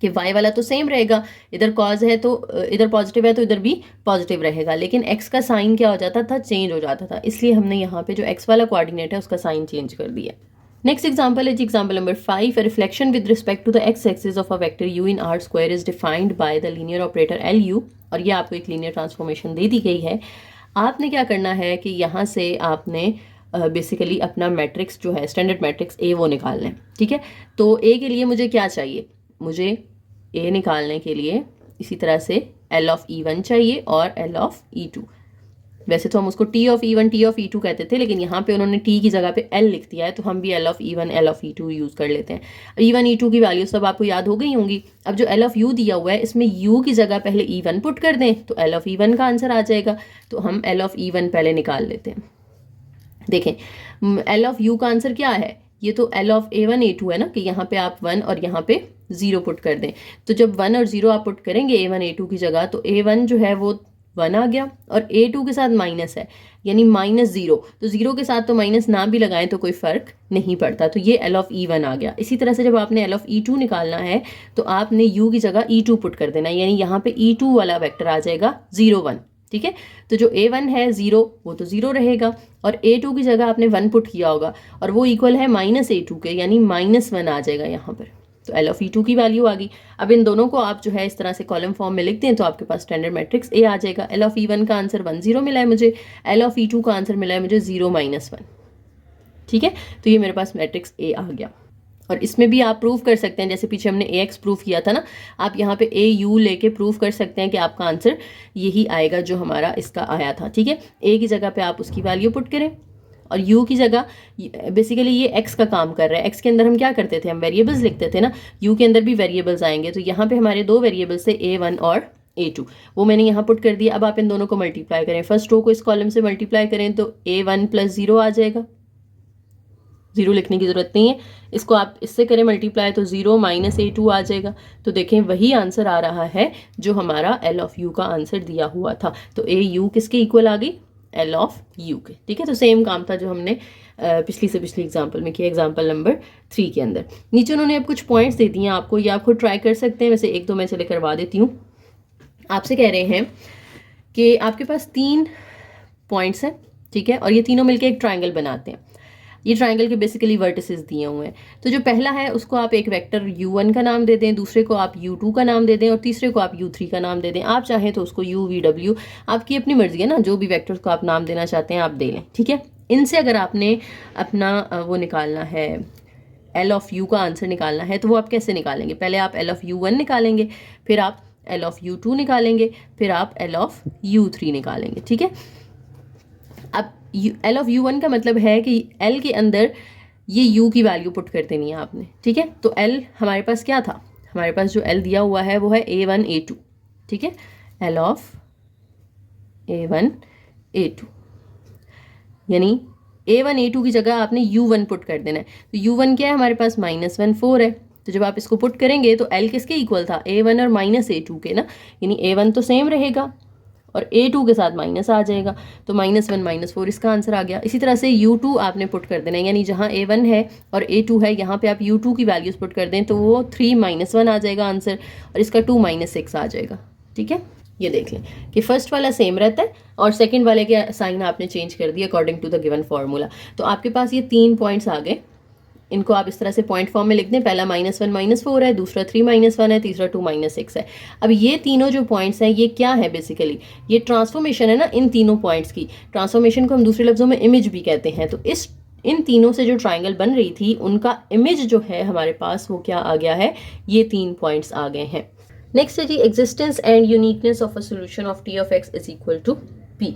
कि y वाला तो सेम रहेगा, इधर कॉज है तो इधर पॉजिटिव है तो इधर भी पॉजिटिव रहेगा, लेकिन x का साइन क्या हो जाता था, चेंज हो जाता था। इसलिए हमने यहाँ पे जो x वाला कोऑर्डिनेट है उसका साइन चेंज कर दिया। नेक्स्ट एग्जांपल है जी, example number 5। Reflection with respect to the x axis of a vector u in r square is defined by the linear operator lu, और ये आपको एक लीनियर ट्रांसफॉर्मेशन दे दी गई है। आपने क्या करना है कि यहाँ से आपने बेसिकली अपना मैट्रिक्स जो है स्टैंडर्ड मैट्रिक्स ए वो निकालना है, ठीक है। तो ए के लिए मुझे क्या चाहिए, मुझे ए निकालने के लिए इसी तरह से L ऑफ E1 चाहिए और L ऑफ E2। वैसे तो हम उसको T of E1 T of E2 कहते थे, लेकिन यहाँ पे उन्होंने T की जगह पे L लिख दिया है, तो हम भी L of E1 L of E2 use कर लेते हैं। E1 E2 की वैल्यू सब आपको याद हो गई होंगी। अब जो L ऑफ U दिया हुआ है इसमें U की जगह पहले E1 पुट कर दें तो L ऑफ E1 का आंसर आ जाएगा। तो हम L ऑफ E1 पहले निकाल लेते हैं। देखें L ऑफ U का आंसर क्या है, ये तो L ऑफ A1 A2 है ना, कि यहाँ पे आप 1 और यहाँ पे 0 पुट कर दें। तो जब 1 और 0 आप पुट करेंगे A1 A2 की जगह, तो A1 जो है वो 1 आ गया और A2 के साथ माइनस है, यानी -0। तो 0 के साथ तो माइनस ना भी लगाएं तो कोई फर्क नहीं पड़ता, तो ये L ऑफ E1 आ गया। इसी तरह से जब आपने L ऑफ E2 निकालना है तो आपने U की जगह E2 पुट कर देना, यानी यहाँ पे E2 वाला वेक्टर आ जाएगा 0 1, ठीक है। तो जो A1 है 0 वो तो 0 रहेगा, और A2 की जगह आपने 1 पुट किया होगा और वो इक्वल है -A2 के, यानी -1 आ जाएगा यहाँ पर। तो L ऑफ E2 की वैल्यू आ गई। अब इन दोनों को आप जो है इस तरह से कॉलम फॉर्म में लिखते हैं तो आपके पास स्टैंडर्ड मैट्रिक्स ए आ जाएगा। L ऑफ E1 का आंसर 1 0 मिला है मुझे, L ऑफ E2 का आंसर मिला है मुझे 0 -1, ठीक है। तो ये मेरे पास मैट्रिक्स ए आ गया। और इसमें भी आप प्रूव कर सकते हैं, जैसे पीछे हमने AX प्रूफ किया था ना, आप यहाँ पे AU लेके प्रूफ कर सकते हैं कि आपका आंसर यही आएगा जो हमारा इसका आया था, ठीक है। A की जगह पे आप उसकी वैल्यू पुट करें और U की जगह, बेसिकली ये X का काम कर रहा है। X के अंदर हम क्या करते थे, हम वेरिएबल्स लिखते थे ना, U के अंदर भी वेरिएबल्स आएंगे। तो यहाँ पे हमारे 2 वेरिएबल्स थे A1 और A2, वो मैंने यहाँ पुट कर दिया। अब आप इन दोनों को मल्टीप्लाई करें, फर्स्ट रो को इस कॉलम से मल्टीप्लाई करें तो A1 + 0 आ जाएगा, ज़ीरो लिखने की ज़रूरत नहीं है। इसको आप इससे करें मल्टीप्लाई तो 0 माइनस A2 आ जाएगा। तो देखें वही आंसर आ रहा है जो हमारा L ऑफ U का आंसर दिया हुआ था। तो AU किसके इक्वल आ गई? L ऑफ U के। ठीक है, तो सेम काम था जो हमने पिछली से पिछली एग्जाम्पल में किया, एग्जाम्पल नंबर 3 के अंदर। नीचे उन्होंने अब कुछ पॉइंट्स दे दिए हैं आपको, ये आप खुद ट्राई कर सकते हैं। वैसे एक दो मैं चले करवा देती हूँ। आपसे कह रहे हैं कि आपके पास 3 पॉइंट्स हैं, ठीक है, और ये तीनों मिलकर एक ट्राइंगल बनाते हैं। ये ट्राइंगल के बेसिकली वर्टिसेस दिए हुए हैं। तो जो पहला है उसको आप एक वेक्टर U1 का नाम दे दें, दूसरे को आप U2 का नाम दे दें और तीसरे को आप U3 का नाम दे दें। आप चाहें तो उसको UVW, आपकी अपनी मर्जी है ना, जो भी वेक्टर्स को आप नाम देना चाहते हैं आप दे लें। ठीक है, इनसे अगर आपने अपना वो निकालना है, L ऑफ U का आंसर निकालना है, तो वो आप कैसे निकालेंगे? पहले आप L ऑफ U1 निकालेंगे, फिर आप L ऑफ U2 निकालेंगे, फिर आप L ऑफ U3 निकालेंगे। ठीक है, अब L ऑफ U1 का मतलब है कि L के अंदर ये U की वैल्यू पुट कर देनी है आपने। ठीक है, तो L हमारे पास क्या था? हमारे पास जो L दिया हुआ है वो है A1 A2। ठीक है, L ऑफ A1 A2 यानी A1 A2 की जगह आपने U1 पुट कर देना है। तो U1 क्या है हमारे पास? -1 4 है। तो जब आप इसको पुट करेंगे तो L किसके इक्वल था? A1 और -A2 के ना, यानी A1 तो सेम रहेगा और A2 के साथ माइनस आ जाएगा, तो -1 -4 इसका आंसर आ गया। इसी तरह से U2 आपने पुट कर देना है, यानी जहाँ A1 है और A2 है यहाँ पे आप U2 की वैल्यूज पुट कर दें तो वो 3 -1 आ जाएगा आंसर, और इसका 2 -6 आ जाएगा। ठीक है, ये देख लें कि फर्स्ट वाला सेम रहता है और सेकंड वाले के साइन आपने चेंज कर दिया according to the given formula. तो आपके पास ये 3 पॉइंट्स आ गए। इनको आप इस तरह से पॉइंट फॉर्म में लिख दें। पहला -1 -4 है, दूसरा 3 -1 है, तीसरा 2 -6 है। अब ये तीनों जो पॉइंट्स हैं ये क्या है? बेसिकली ये ट्रांसफॉर्मेशन है ना इन तीनों पॉइंट्स की। ट्रांसफॉर्मेशन को हम दूसरे लफ्जों में इमेज भी कहते हैं। तो इन तीनों से जो ट्राइंगल बन रही थी उनका इमेज जो है हमारे पास वो क्या आ गया है? ये 3 पॉइंट्स आ गए हैं। नेक्स्ट है जी existence and uniqueness of a solution of T of x is equal to P।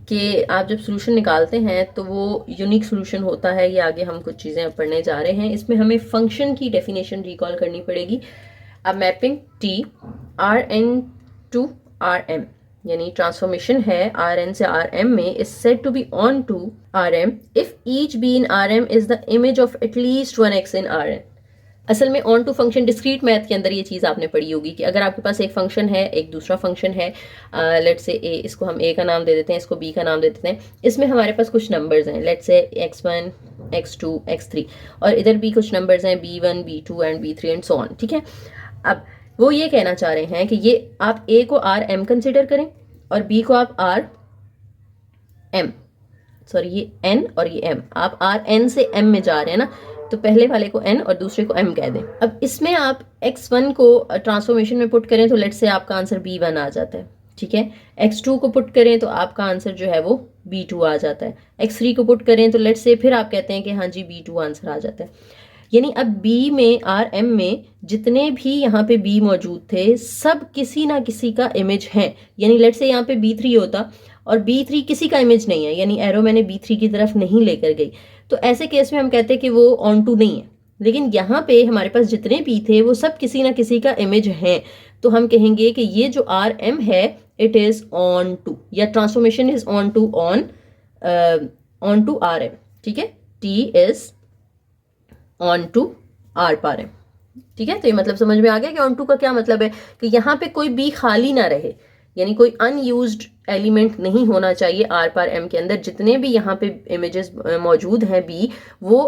कि आप जब सोल्यूशन निकालते हैं तो वो यूनिक सोल्यूशन होता है। ये आगे हम कुछ चीज़ें पढ़ने जा रहे हैं। इसमें हमें फंक्शन की डेफिनेशन रिकॉल करनी पड़ेगी। अब mapping T Rn to Rm यानी ट्रांसफॉर्मेशन है Rn से Rm में is said to be onto Rm if each b in Rm is the image of at least 1x in Rn। असल में onto function discrete math के अंदर ये चीज़ आपने पढ़ी होगी कि अगर आपके पास एक फंक्शन है, एक दूसरा फंक्शन है, लेट्स से ए, इसको हम ए का नाम दे देते हैं, इसको बी का नाम दे देते हैं। इसमें हमारे पास कुछ नंबर्स हैं, let's say x1 x2 x3, और इधर भी कुछ नंबर्स हैं b1 b2 and b3 and so on. ठीक है, अब वो ये कहना चाह रहे हैं कि ये आप a को Rm कंसिडर करें और b को आप Rm, सॉरी ये n और ये m, आप Rn से m में जा रहे हैं ना, तो पहले वाले को n और दूसरे को m कह दें। अब इसमें आप x1 को ट्रांसफॉर्मेशन में पुट करें तो लेट्स से आपका आंसर b1 आ जाता है। ठीक है, x2 को पुट करें तो आपका आंसर जो है वो b2 आ जाता है। x3 को पुट करें तो लेट्स से फिर आप कहते हैं कि हाँ जी b2 आंसर आ जाता है। यानी अब b में Rm में जितने भी यहाँ पे b मौजूद थे सब किसी ना किसी का इमेज है। यानी लेट्स से यहाँ पे b3 होता और b3 किसी का इमेज नहीं है, यानी एरो मैंने b3 की तरफ नहीं लेकर गई, तो ऐसे केस में हम कहते हैं कि वो ऑन टू नहीं है। लेकिन यहाँ पे हमारे पास जितने भी थे वो सब किसी ना किसी का इमेज हैं, तो हम कहेंगे कि ये जो Rm है इट इज ऑन टू, या transformation is onto onto Rm। ठीक है, T is onto R पर M। ठीक है, तो ये मतलब समझ में आ गया कि ऑन टू का क्या मतलब है कि यहाँ पे कोई बी खाली ना रहे, यानी कोई अनयूज्ड एलिमेंट नहीं होना चाहिए R पर M के अंदर। जितने भी यहाँ पे इमेजेस मौजूद हैं बी, वो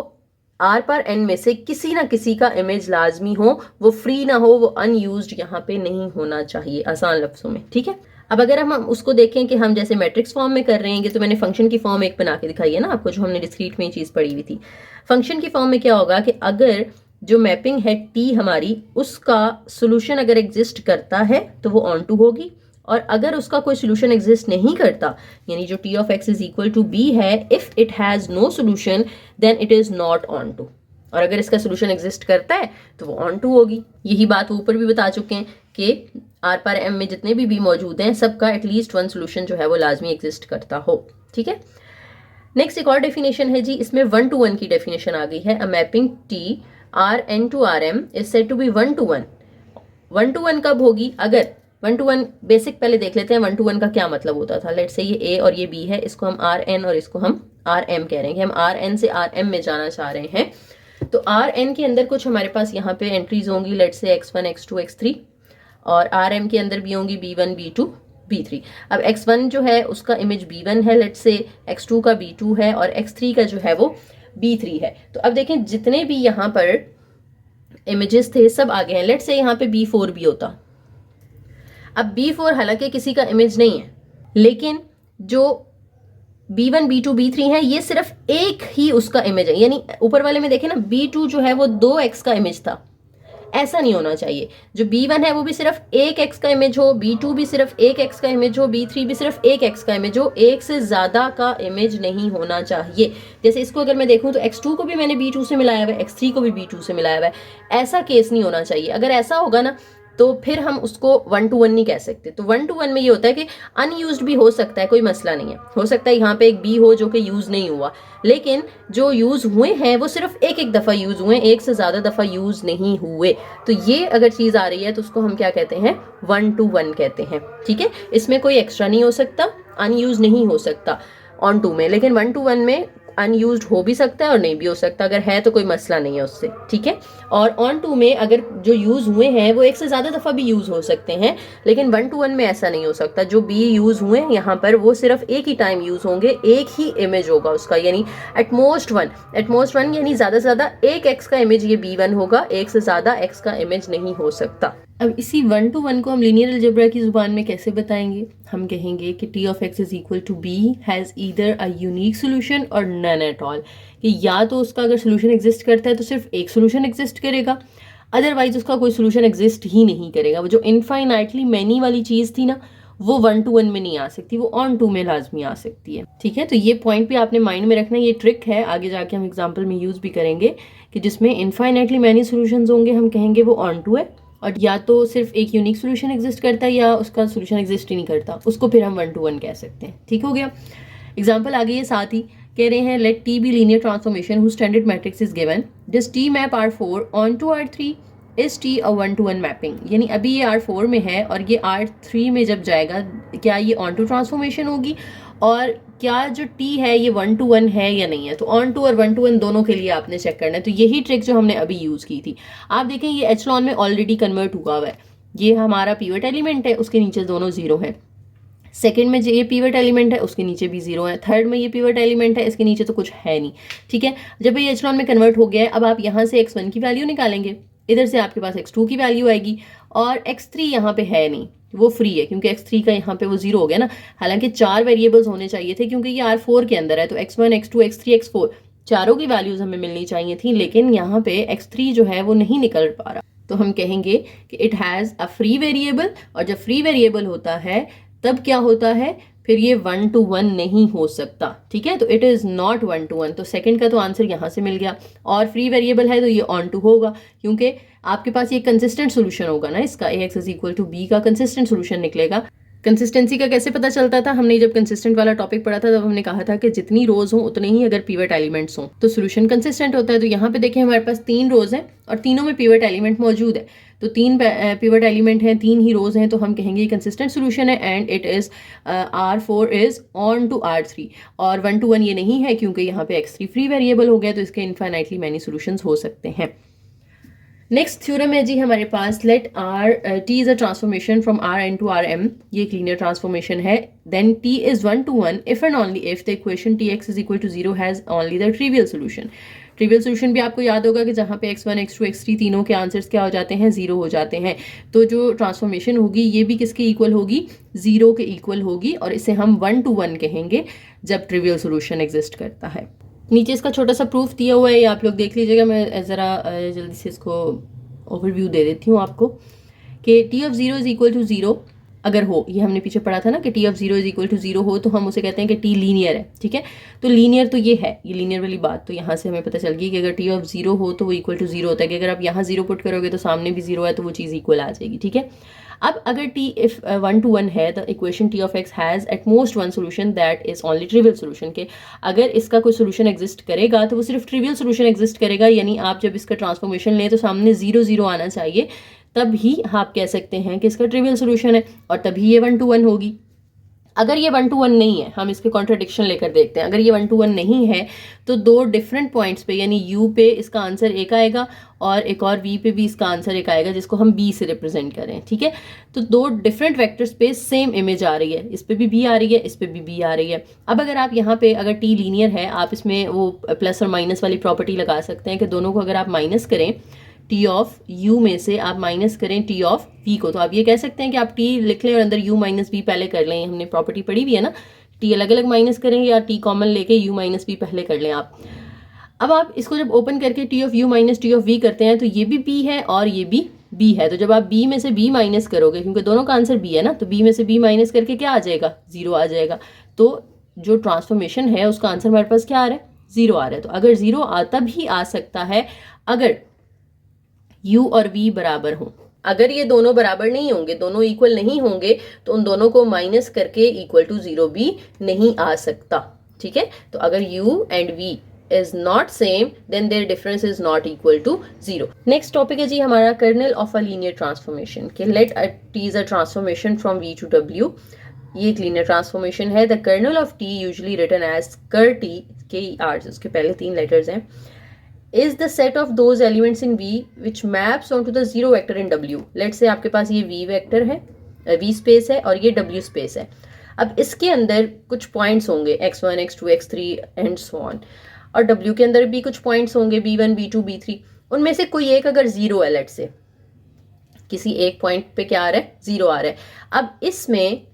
R पर N में से किसी ना किसी का इमेज लाजमी हो, वो फ्री ना हो, वो अनयूज्ड यहाँ पे नहीं होना चाहिए, आसान लफ्जों में। ठीक है, अब अगर हम उसको देखें कि हम जैसे मैट्रिक्स फॉर्म में कर रहे हैं, तो मैंने फंक्शन की फॉर्म एक बना के दिखाई है ना आपको, जो हमने डिस्क्रीट में ये चीज़ पढ़ी हुई थी। फंक्शन की फॉर्म में क्या होगा कि अगर जो मैपिंग है T हमारी, उसका सोल्यूशन अगर एग्जिस्ट करता है तो वो ऑन टू होगी, और अगर उसका कोई सोल्यूशन एग्जिस्ट नहीं करता, यानी जो T of x is equal to B है, if it has no solution then it is not onto, और अगर इसका सोल्यूशन एग्जिस्ट करता है तो वो ऑन टू होगी। यही बात ऊपर भी बता चुके हैं कि R पर M में जितने भी मौजूद हैं सबका एटलीस्ट वन सोल्यूशन जो है वो लाजमी एग्जिस्ट करता हो। ठीक है, नेक्स्ट एक और डेफिनेशन है जी, इसमें 1 to 1 की डेफिनेशन आ गई है। अ mapping T Rn to Rm is said to be 1 to 1। 1 to 1 कब होगी? अगर 1 to 1 बेसिक पहले देख लेते हैं 1 to 1 का क्या मतलब होता था। लेट्स से ये A और ये B है, इसको हम Rn और इसको हम आर एम कह रहे हैं कि हम आर एन से आर एम में जाना चाह रहे हैं। तो आर एन के अंदर कुछ हमारे पास यहाँ पे एंट्रीज होंगी, let's say x1 x2 x3, और आर एम के अंदर भी होंगी b1 b2 b3। अब x1 जो है उसका इमेज b1 है, लेट्स से x2 का b2 है, और x3 का जो है वो b3 है। तो अब देखें जितने भी यहाँ पर इमेजेस थे सब आगे हैं। लेट्स से यहाँ पे b4 भी होता। अब b4 हालांकि किसी का इमेज नहीं है, लेकिन जो b1 b2 b3 है ये सिर्फ एक ही उसका इमेज है, यानी ऊपर वाले में देखें ना b2 जो है वो 2x का इमेज था। ऐसा नहीं होना चाहिए। जो b1 है वो भी सिर्फ एक x का इमेज हो, b2 भी सिर्फ एक x का इमेज हो, b3 भी सिर्फ एक x का इमेज हो, एक से ज्यादा का इमेज नहीं होना चाहिए। जैसे इसको अगर मैं देखूं तो x2 को भी मैंने b2 से मिलाया हुआ है, x3 को भी b2 से मिलाया हुआ है। ऐसा केस नहीं होना चाहिए। अगर ऐसा होगा ना तो फिर हम उसको 1 to 1 नहीं कह सकते। तो 1 to 1 में ये होता है कि अनयूज्ड भी हो सकता है, कोई मसला नहीं है। हो सकता है यहाँ पे एक बी हो जो कि यूज नहीं हुआ, लेकिन जो यूज हुए हैं वो सिर्फ एक एक दफा यूज हुए, एक से ज्यादा दफा यूज नहीं हुए। तो ये अगर चीज आ रही है तो उसको हम क्या कहते हैं, 1 to 1 कहते हैं। ठीक है, इसमें कोई एक्स्ट्रा नहीं हो सकता, अनयूज नहीं हो सकता ऑन टू में, लेकिन 1 to 1 में अनयूज्ड हो भी सकता है और नहीं भी हो सकता। अगर है तो कोई मसला नहीं है उससे। ठीक है, और ऑन टू में अगर जो यूज हुए हैं वो एक से ज्यादा दफा भी यूज हो सकते हैं, लेकिन 1 to 1 में ऐसा नहीं हो सकता। जो बी यूज हुए यहाँ पर वो सिर्फ एक ही टाइम यूज होंगे, एक ही इमेज होगा उसका, यानी एटमोस्ट वन यानी ज्यादा से ज्यादा एक एक्स का इमेज ये b1 होगा, एक से ज्यादा एक्स का इमेज नहीं हो सकता। अब इसी 1 to 1 को हम लीनियर अलजेब्रा की जुबान में कैसे बताएंगे? हम कहेंगे कि t of x is equal to b has either a unique solution or none at all, कि या तो उसका अगर सोल्यूशन एग्जिस्ट करता है तो सिर्फ एक सोल्यूशन एग्जिस्ट करेगा, अदरवाइज उसका कोई सोल्यूशन एग्जिस्ट ही नहीं करेगा। वो जो इनफाइनाइटली मैनी वाली चीज थी ना, वो 1 to 1 में नहीं आ सकती, वो ऑन टू में लाजमी आ सकती है। ठीक है, तो ये पॉइंट भी आपने माइंड में रखना। ये ट्रिक है, आगे जाके हम एग्जाम्पल में यूज भी करेंगे कि जिसमें इनफाइनाइटली मैनी सोल्यूशन होंगे हम कहेंगे वो ऑन टू है, और या तो सिर्फ एक यूनिक सोल्यूशन एग्जिस्ट करता है या उसका सोल्यूशन एग्जिस्ट ही नहीं करता, उसको फिर हम 1 to 1 कह सकते हैं। ठीक हो गया। एग्जाम्पल आ गई है साथ ही, कह रहे हैं let T be linear transformation whose standard matrix is given, does T map R4 onto R3, is T a 1 to 1 mapping. यानी अभी ये R4 में है और ये R3 में जब जाएगा क्या ये ऑन टू ट्रांसफॉर्मेशन होगी, और क्या जो t है ये 1 to 1 है या नहीं है। तो ऑन टू और 1 to 1 दोनों के लिए आपने चेक करना है। तो यही ट्रिक जो हमने अभी यूज की थी, आप देखें ये एचलॉन में ऑलरेडी कन्वर्ट हुआ हुआ है। ये हमारा पिवट एलिमेंट है, उसके नीचे दोनों जीरो हैं। सेकंड में ये पिवट एलिमेंट है, उसके नीचे भी जीरो है। थर्ड में ये पिवट एलिमेंट है, इसके नीचे तो कुछ है नहीं। ठीक है, जब ये एचलॉन में कन्वर्ट हो गया है, अब आप यहाँ से x1 की वैल्यू निकालेंगे, इधर से आपके पास x2 की वैल्यू आएगी, और x3 यहाँ पे है नहीं, वो फ्री है क्योंकि x3 का यहाँ पे वो जीरो हो गया ना। हालांकि 4 वेरिएबल्स होने चाहिए थे क्योंकि ये R4 के अंदर है, तो x1 x2 x3 x4 चारों की वैल्यूज हमें मिलनी चाहिए थी, लेकिन यहाँ पे x3 जो है वो नहीं निकल पा रहा। तो हम कहेंगे कि it has a free variable, और जब फ्री वेरिएबल होता है तब क्या होता है, फिर ये 1 to 1 नहीं हो सकता। ठीक है, तो इट इज नॉट 1 to 1। तो सेकंड का तो आंसर यहाँ से मिल गया, और फ्री वेरिएबल है तो ये ऑन टू होगा क्योंकि आपके पास ये कंसिस्टेंट सोल्यूशन होगा ना, इसका ax is equal to b का कंसिस्टेंट सोल्यूशन निकलेगा। कंसिस्टेंसी का कैसे पता चलता था? हमने जब कंसिस्टेंट वाला टॉपिक पढ़ा था तब हमने कहा था कि जितनी रोज हों उतने ही अगर पिवट एलिमेंट्स हों तो सोल्यूशन कंसिस्टेंट होता है। तो यहाँ पे देखें हमारे पास 3 रोज हैं और तीनों में पिवट एलिमेंट मौजूद है, तो 3 पिवट एलिमेंट हैं, 3 ही रोज हैं, तो हम कहेंगे कंसिस्टेंट सोल्यूशन है and it is R4 is onto R3। और 1 to 1 ये नहीं है क्योंकि यहाँ पे x3 फ्री वेरिएबल हो गया, तो इसके इनफाइनाइटली मैनी सोल्यूशंस हो सकते हैं। नेक्स्ट थ्योरम है जी हमारे पास, let t is a transformation from Rn to Rm। ये एक लीनियर ट्रांसफॉर्मेशन है। Then t is 1 to 1 if and only if the equation tx is equal to 0 has only the trivial solution. Trivial solution भी आपको याद होगा कि जहाँ पे x1 x2 x3 तीनों के आंसर्स क्या हो जाते हैं, 0 हो जाते हैं। तो जो ट्रांसफॉर्मेशन होगी ये भी किसके इक्वल होगी, 0 के इक्वल होगी, और इसे हम 1 to 1 कहेंगे जब ट्रिवियल सोल्यूशन एग्जिस्ट करता है। नीचे इसका छोटा सा प्रूफ दिया हुआ है, ये आप लोग देख लीजिएगा। मैं ज़रा जल्दी से इसको ओवरव्यू दे देती हूँ आपको कि t of 0 is equal to 0 अगर हो, ये हमने पीछे पढ़ा था ना कि t of 0 is equal to 0 हो तो हम उसे कहते हैं कि t लीनियर है। ठीक है, तो लीनियर तो ये है, ये लीनियर वाली बात तो यहाँ से हमें पता चल गई कि अगर t ऑफ 0 हो तो वो इक्वल टू 0 होता है, कि अगर आप यहाँ 0 पुट करोगे तो सामने भी 0 है तो वो चीज़ इक्वल आ जाएगी। ठीक है, अब अगर t इफ 1 to 1 है, the equation t of x has at most one solution that is only trivial solution, के अगर इसका कोई सोल्यूशन एग्जिस्ट करेगा तो वो सिर्फ ट्रिवियल सोल्यूशन एग्जिस्ट करेगा, यानी आप जब इसका ट्रांसफॉर्मेशन लें तो सामने 0 0 आना चाहिए, तब ही आप कह सकते हैं कि इसका ट्रिवियल सोल्यूशन है, और तभी ये 1 to 1 होगी। अगर ये 1 to 1 नहीं है, हम इसके कॉन्ट्रडिक्शन लेकर देखते हैं, अगर ये 1 to 1 नहीं है तो दो डिफरेंट पॉइंट्स पे यानी u पे इसका आंसर एक आएगा और एक और v पे भी इसका आंसर एक आएगा जिसको हम b से रिप्रेजेंट करें, ठीक है। तो दो different vector space same image आ रही है, इस पे भी b आ रही है, इस पे भी b आ रही है। अब अगर आप यहाँ पे अगर t लीनियर है, आप इसमें वो प्लस और माइनस वाली प्रॉपर्टी लगा सकते हैं कि दोनों को अगर आप माइनस करें t ऑफ u में से आप माइनस करें t ऑफ v को, तो आप ये कह सकते हैं कि आप t लिख लें और अंदर u माइनस v पहले कर लें। हमने प्रॉपर्टी पढ़ी हुई है ना, t अलग अलग माइनस करें या t कॉमन लेके u माइनस v पहले कर लें आप। अब आप इसको जब ओपन करके t of u minus t of v करते हैं तो ये भी b है और ये भी b है। तो जब आप b में से b माइनस करोगे, क्योंकि दोनों का आंसर b है ना, तो b में से b माइनस करके क्या आ जाएगा, 0 आ जाएगा। तो जो ट्रांसफॉर्मेशन है उसका आंसर हमारे पास क्या आ रहा है, 0 आ रहा है। तो अगर 0 आता भी आ सकता है अगर u और v बराबर हों। अगर ये दोनों बराबर नहीं होंगे, दोनों इक्वल नहीं होंगे, तो उन दोनों को माइनस करके इक्वल टू 0 भी नहीं आ सकता, ठीक है। तो अगर u and v is not same then their difference is not equal to 0. Next topic है जी हमारा kernel of a linear transformation के let t is a transformation from v to w। ये एक लीनियर ट्रांसफॉर्मेशन है। The kernel of t usually written as ker t, KER, उसके पहले 3 लेटर्स हैं, is the set of those elements in V which maps onto the zero vector in W। Let's say आपके पास ये V वेक्टर है, V स्पेस है और ये W स्पेस है। अब इसके अंदर कुछ पॉइंट्स होंगे x1, x2, x3 and so on, और W के अंदर भी कुछ पॉइंट्स होंगे b1, b2, b3। उनमें से कोई एक अगर 0 है, लेट्स से किसी एक पॉइंट पे क्या आ रहा है, 0 आ रहा है। अब इसमें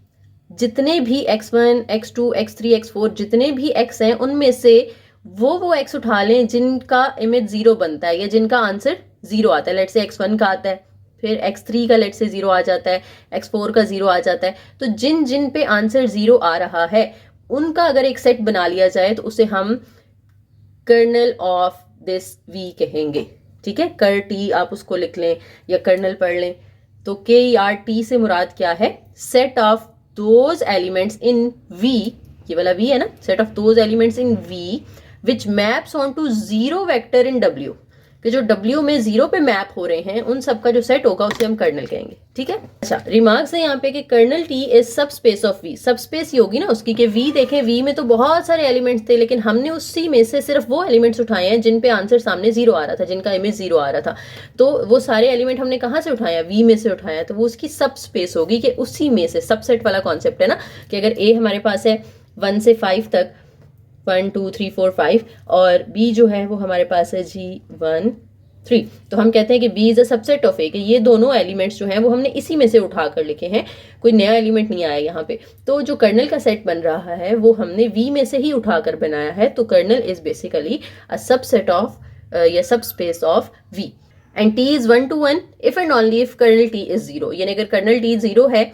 जितने भी x1, x2, x3, x4 जितने भी x हैं उनमें से वो x उठा लें जिनका इमेज 0 बनता है या जिनका आंसर 0 आता है। लेट से x1 का आता है, फिर x3 का लेट से 0 आ जाता है, x4 का 0 आ जाता है। तो जिन जिन पे आंसर 0 आ रहा है उनका अगर एक सेट बना लिया जाए तो उसे हम कर्नल ऑफ दिस v कहेंगे, ठीक है। कर t आप उसको लिख लें या कर्नल पढ़ लें। तो KERT से मुराद क्या है, set of those elements in v, ये वाला v है ना, set of those elements in v which maps onto zero vector in W, कि जो W में 0 पे मैप हो रहे हैं उन सब का जो सेट होगा उसे हम कर्नल कहेंगे, ठीक है। अच्छा, रिमार्क्स है यहाँ पे कि कर्नल T इज सब स्पेस ऑफ V। सब स्पेस ही होगी ना उसकी, कि V देखें, V में तो बहुत सारे एलिमेंट्स थे लेकिन हमने उसी में से सिर्फ वो एलिमेंट्स उठाए हैं जिन पे आंसर सामने 0 आ रहा था, जिनका इमेज 0 आ रहा था। तो वो सारे एलिमेंट हमने कहाँ से उठाया, V में से उठाया, तो वो उसकी सब स्पेस होगी कि उसी में से। सबसेट वाला कॉन्सेप्ट है ना, कि अगर A हमारे पास है 1 से 5 तक, 1 2 3 4 5, और B जो है वो हमारे पास है जी 1 3, तो हम कहते हैं कि B is a subset of A, कि ये दोनों एलिमेंट्स जो हैं वो हमने इसी में से उठा कर लिखे हैं, कोई नया एलिमेंट नहीं आया यहाँ पे। तो जो कर्नल का सेट बन रहा है वो हमने V में से ही उठा कर बनाया है। तो kernel is basically a subset of या subspace of V and T is 1 to 1 if and only if kernel T is 0। यानी अगर कर्नल T 0 है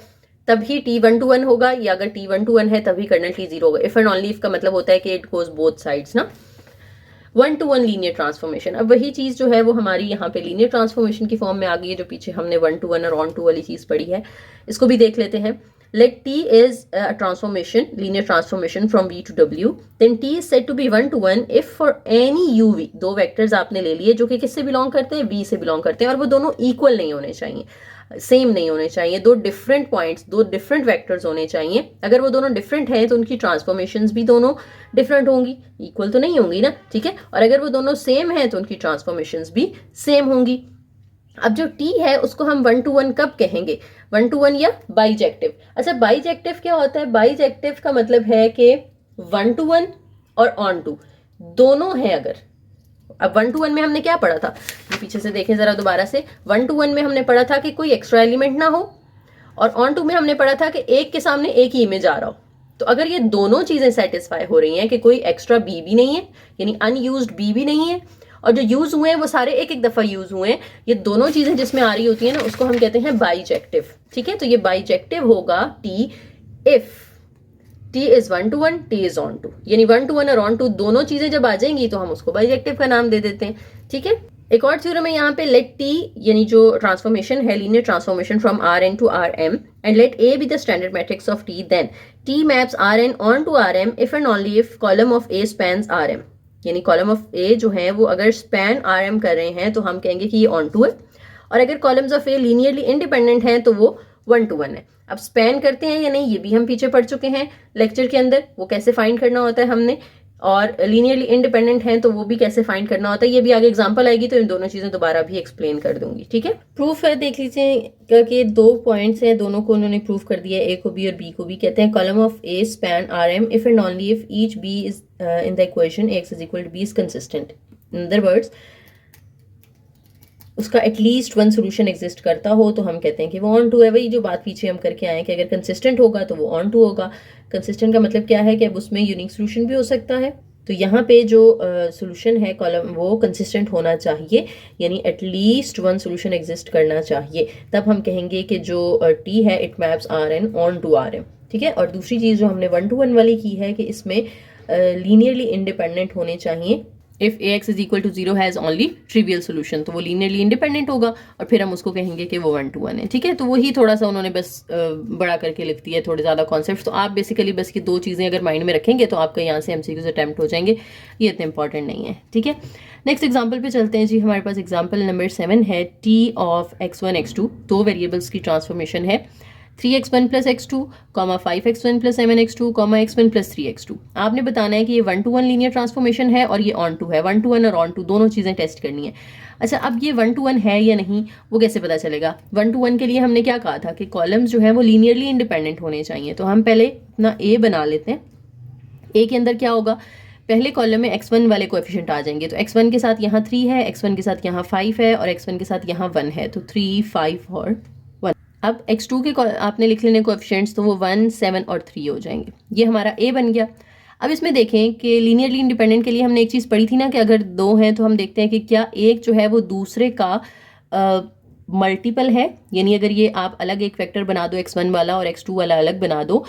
तभी T 1 to 1 होगा, या अगर T 1 to 1 है तभी कर्नल T 0 होगा। इफ एंड ओनली इफ का मतलब होता है कि इट गोज बोथ साइड्स ना। 1 to 1 लीनियर ट्रांसफॉर्मेशन, अब वही चीज जो है वो हमारी यहाँ पे लीनियर ट्रांसफॉर्मेशन की फॉर्म में आ गई है, जो पीछे हमने 1 to 1 और ऑन टू वाली चीज पढ़ी है। इसको भी देख लेते हैं। Let T is a transformation, linear transformation from V to W, then T is said to be 1 to 1 if for any UV, दो वेक्टर्स आपने ले लिए जो कि किससे बिलोंग करते हैं, V से बिलोंग करते हैं, और वो दोनों इक्वल नहीं होने चाहिए, सेम नहीं होने चाहिए। दो डिफरेंट पॉइंट्स, दो डिफरेंट वेक्टर्स होने चाहिए। अगर वो दोनों डिफरेंट हैं तो उनकी ट्रांसफॉर्मेशंस भी दोनों डिफरेंट होंगी, इक्वल तो नहीं होंगी ना, ठीक है। और अगर वो दोनों सेम हैं तो उनकी ट्रांसफॉर्मेशंस भी सेम होंगी। अब जो T है उसको हम 1 to 1 कब कहेंगे, 1 to 1 या बाइजेक्टिव। अच्छा, बाइजेक्टिव क्या होता है, बाइजेक्टिव का मतलब है कि 1 to 1 और ऑन टू दोनों है। अगर अब 1 to 1 में हमने क्या पढ़ा था, ये पीछे से देखें जरा दोबारा से। 1 to 1 में हमने पढ़ा था कि कोई एक्स्ट्रा एलिमेंट ना हो, और ऑन टू में हमने पढ़ा था कि एक के सामने एक ही इमेज आ रहा हो। तो अगर ये दोनों चीजें सेटिस्फाई हो रही हैं कि कोई एक्स्ट्रा बी भी नहीं है, यानी अनयूज्ड बी भी नहीं है, और जो यूज हुए हैं वो सारे एक एक दफा यूज हुए हैं, ये दोनों चीजें जिसमें आ रही होती है ना, उसको हम कहते हैं बाइजेक्टिव, ठीक है। तो ये बाइजेक्टिव होगा T if T is 1 to 1, T is onto, यानी 1 to 1 और ऑन टू दोनों चीजें जब आ जाएंगी तो हम उसको बाइजेक्टिव का नाम दे देते हैं, ठीक है। एक और थ्योरम है यहाँ पे, लेट T यानी जो ट्रांसफॉर्मेशन है, linear transformation from Rn to Rm, and let A be the standard matrix of T, then T maps Rn on to Rm if and only if column of A spans Rm, यानी कॉलम ऑफ A जो है वो अगर स्पैन Rm कर रहे हैं तो हम कहेंगे कि ये ऑन टू है, और अगर columns of A linearly independent हैं तो वो 1 to 1 है। अब स्पैन करते हैं या नहीं ये भी हम पीछे पढ़ चुके हैं लेक्चर के अंदर, वो कैसे फाइंड करना होता है हमने, और लीनियरली इंडिपेंडेंट हैं तो वो भी कैसे फाइंड करना होता है, ये भी आगे एग्जांपल आएगी तो इन दोनों चीजें दोबारा भी एक्सप्लेन कर दूंगी। ठीक है, प्रूफ है, देख लीजिए कि 2 पॉइंट्स हैं, दोनों को उन्होंने प्रूफ कर दिया है, ए को बी और बी को बी। कहते हैं column of A span R M if and only if each B is in the equation X is equal to B is consistent. In other words उसका एटलीस्ट 1 सोल्यूशन एग्जिस्ट करता हो तो हम कहते हैं कि वो ऑन टू है। वही जो बात पीछे हम करके आए कि अगर कंसिस्टेंट होगा तो वो ऑन टू होगा। कंसिस्टेंट का मतलब क्या है कि अब उसमें यूनिक सोल्यूशन भी हो सकता है, तो यहाँ पे जो सोल्यूशन है कॉलम वो कंसिस्टेंट होना चाहिए, यानी एटलीस्ट 1 सोल्यूशन एग्जिस्ट करना चाहिए, तब हम कहेंगे कि जो टी है it maps R N onto R M. ठीक है, और दूसरी चीज़ जो हमने 1 to 1 वाली की है कि इसमें लीनियरली इंडिपेंडेंट होने चाहिए। If ax is equal to 0 has only trivial solution, तो वो लीनियरली इंडिपेंडेंट होगा और फिर हम उसको कहेंगे कि वो 1 to 1 है। ठीक है, तो वही थोड़ा सा उन्होंने बस बड़ा करके लिख दिया है, थोड़े ज़्यादा कॉन्सेप्ट। तो आप बेसिकली बस ये 2 चीज़ें अगर माइंड में रखेंगे तो आपका यहाँ से एमसीक्यूज अटैम्प्ट हो जाएंगे, ये इतने इंपॉर्टेंट नहीं है। ठीक है, नेक्स्ट एग्जाम्पल पे चलते हैं जी। हमारे पास एग्जाम्पल नंबर 7 है, T of x1 x2, 2 variables की ट्रांसफॉर्मेशन है 3x1 plus x2, 5x1 plus 7x2, x1 plus 3x2। आपने बताना है कि ये 1 to 1 लीनियर ट्रांसफॉर्मेशन है और ये ऑन टू है। 1 to 1 और ऑन टू दोनों चीज़ें टेस्ट करनी है। अच्छा, अब ये 1 to 1 है या नहीं वो कैसे पता चलेगा? 1 to 1 के लिए हमने क्या कहा था कि कॉलम्स जो है वो लीनियरली इंडिपेंडेंट होने चाहिए। तो हम पहले अपना ए बना लेते हैं। ए के अंदर क्या होगा, पहले कॉलम में x1 वाले कोएफिशिएंट आ जाएंगे, तो x1 के साथ यहाँ 3 है, x1 के साथ यहाँ 5 है और x1 के साथ यहाँ 1 है, तो 3, 5 और 1। अब x2 के आपने लिख लेने कोएफिशिएंट्स, तो वो 1, 7 और 3 हो जाएंगे। ये हमारा a बन गया। अब इसमें देखें कि लीनियरली इंडिपेंडेंट के लिए हमने एक चीज़ पढ़ी थी ना कि अगर 2 हैं तो हम देखते हैं कि क्या एक जो है वो दूसरे का मल्टीपल है, यानी अगर ये आप अलग एक वेक्टर बना दो x1 वाला और x2 वाला अलग बना दो।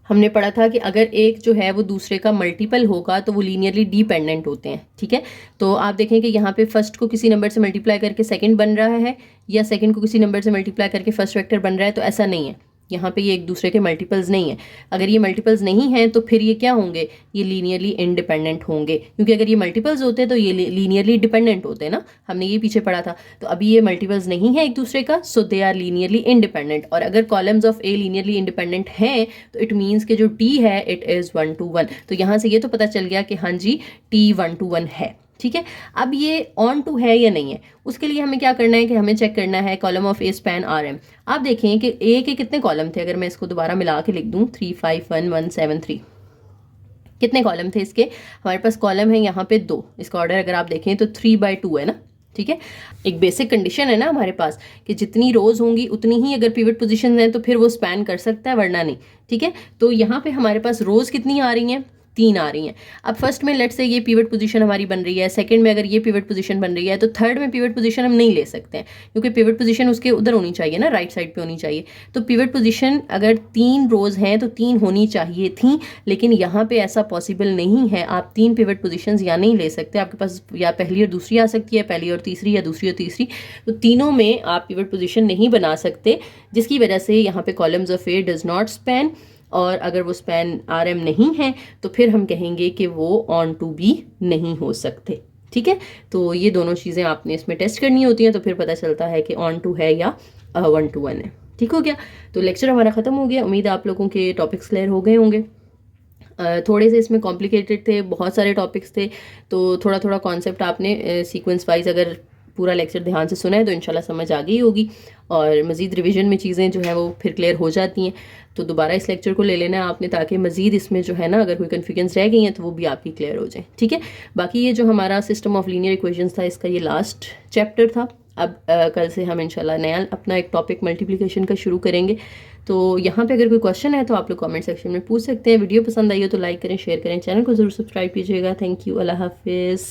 हमने पढ़ा था कि अगर एक जो है वो दूसरे का मल्टीपल होगा तो वो लीनियरली डिपेंडेंट होते हैं। ठीक है, तो आप देखें कि यहाँ पे फर्स्ट को किसी नंबर से मल्टीप्लाई करके सेकंड बन रहा है या सेकंड को किसी नंबर से मल्टीप्लाई करके फर्स्ट वेक्टर बन रहा है, तो ऐसा नहीं है। यहाँ पे ये एक दूसरे के मल्टीपल्स नहीं है। अगर ये मल्टीपल्स नहीं हैं तो फिर ये क्या होंगे, ये लीनियरली इंडिपेंडेंट होंगे, क्योंकि अगर ये मल्टीपल्स होते तो ये लीनियरली डिपेंडेंट होते ना, हमने ये पीछे पढ़ा था। तो अभी ये मल्टीपल्स नहीं है एक दूसरे का, सो दे आर लीनियरली इंडिपेंडेंट। और अगर columns of A linearly independent हैं तो इट मीन्स कि जो टी है इट इज़ 1 to 1। तो यहाँ से ये तो पता चल गया कि हाँ जी टी 1 to 1 है। ठीक है, अब ये ऑन टू है या नहीं है, उसके लिए हमें क्या करना है कि हमें चेक करना है column of A span R M. आप देखें कि ए के कितने कॉलम थे, अगर मैं इसको दोबारा मिला के लिख दूं 3, 5, 1, 1, 7, 3, कितने कॉलम थे इसके? हमारे पास कॉलम है यहाँ पे 2। इसका ऑर्डर अगर आप देखें तो 3/2 है ना। ठीक है, एक बेसिक कंडीशन है ना हमारे पास कि जितनी रोज होंगी उतनी ही अगर पिवट पोजीशन है तो फिर वो स्पैन कर सकता है, वरना नहीं। ठीक है, तो यहाँ पे हमारे पास रोज कितनी आ रही हैं, 3 आ रही हैं। अब फर्स्ट में लेट्स से ये पिवट पोजीशन हमारी बन रही है, सेकंड में अगर ये पिवट पोजीशन बन रही है, तो थर्ड में पिवट पोजीशन हम नहीं ले सकते हैं क्योंकि पिवट पोजीशन उसके उधर होनी चाहिए ना, राइट साइड पे होनी चाहिए। तो पिवट पोजीशन अगर 3 रोज हैं तो 3 होनी चाहिए थी, लेकिन यहाँ पे ऐसा पॉसिबल नहीं है। आप 3 पिवट पोजीशंस या नहीं ले सकते, आपके पास या पहली और दूसरी आ सकती है, पहली और तीसरी या दूसरी और तीसरी, तो तीनों में आप पिवट पोजीशन नहीं बना सकते, जिसकी वजह से यहाँ पे columns of A does not span. और अगर वो स्पैन आर एम नहीं है तो फिर हम कहेंगे कि वो ऑन टू बी नहीं हो सकते। ठीक है, तो ये दोनों चीज़ें आपने इसमें टेस्ट करनी होती हैं, तो फिर पता चलता है कि ऑन टू है या 1 to 1 है। ठीक हो गया, तो लेक्चर हमारा ख़त्म हो गया। उम्मीद है आप लोगों के टॉपिक्स क्लियर हो गए होंगे। थोड़े से इसमें कॉम्प्लिकेटेड थे, बहुत सारे टॉपिक्स थे, तो थोड़ा थोड़ा कॉन्सेप्ट आपने सीक्वेंस वाइज अगर पूरा लेक्चर ध्यान से सुना है तो इंशाल्लाह समझ आ गई होगी, और मज़ीद रिवीजन में चीज़ें जो है वो फिर क्लियर हो जाती हैं। तो दोबारा इस लेक्चर को ले लेना है आपने, ताकि मज़ीद इसमें जो है ना अगर कोई कन्फ्यूजन्स रह गई हैं तो वो भी आपकी क्लियर हो जाए। ठीक है, बाकी ये जो हमारा सिस्टम ऑफ लीनियर इक्वेशंस था इसका ये लास्ट चैप्टर था। अब कल से हम इंशाल्लाह नया अपना एक टॉपिक मल्टीप्लिकेशन का शुरू करेंगे। तो यहाँ पे अगर कोई क्वेश्चन है तो आप लोग कमेंट सेक्शन में पूछ सकते हैं। वीडियो पसंद आई हो तो लाइक करें, शेयर करें, चैनल को ज़रूर सब्सक्राइब कीजिएगा। थैंक यू, अल्लाह हाफिज़।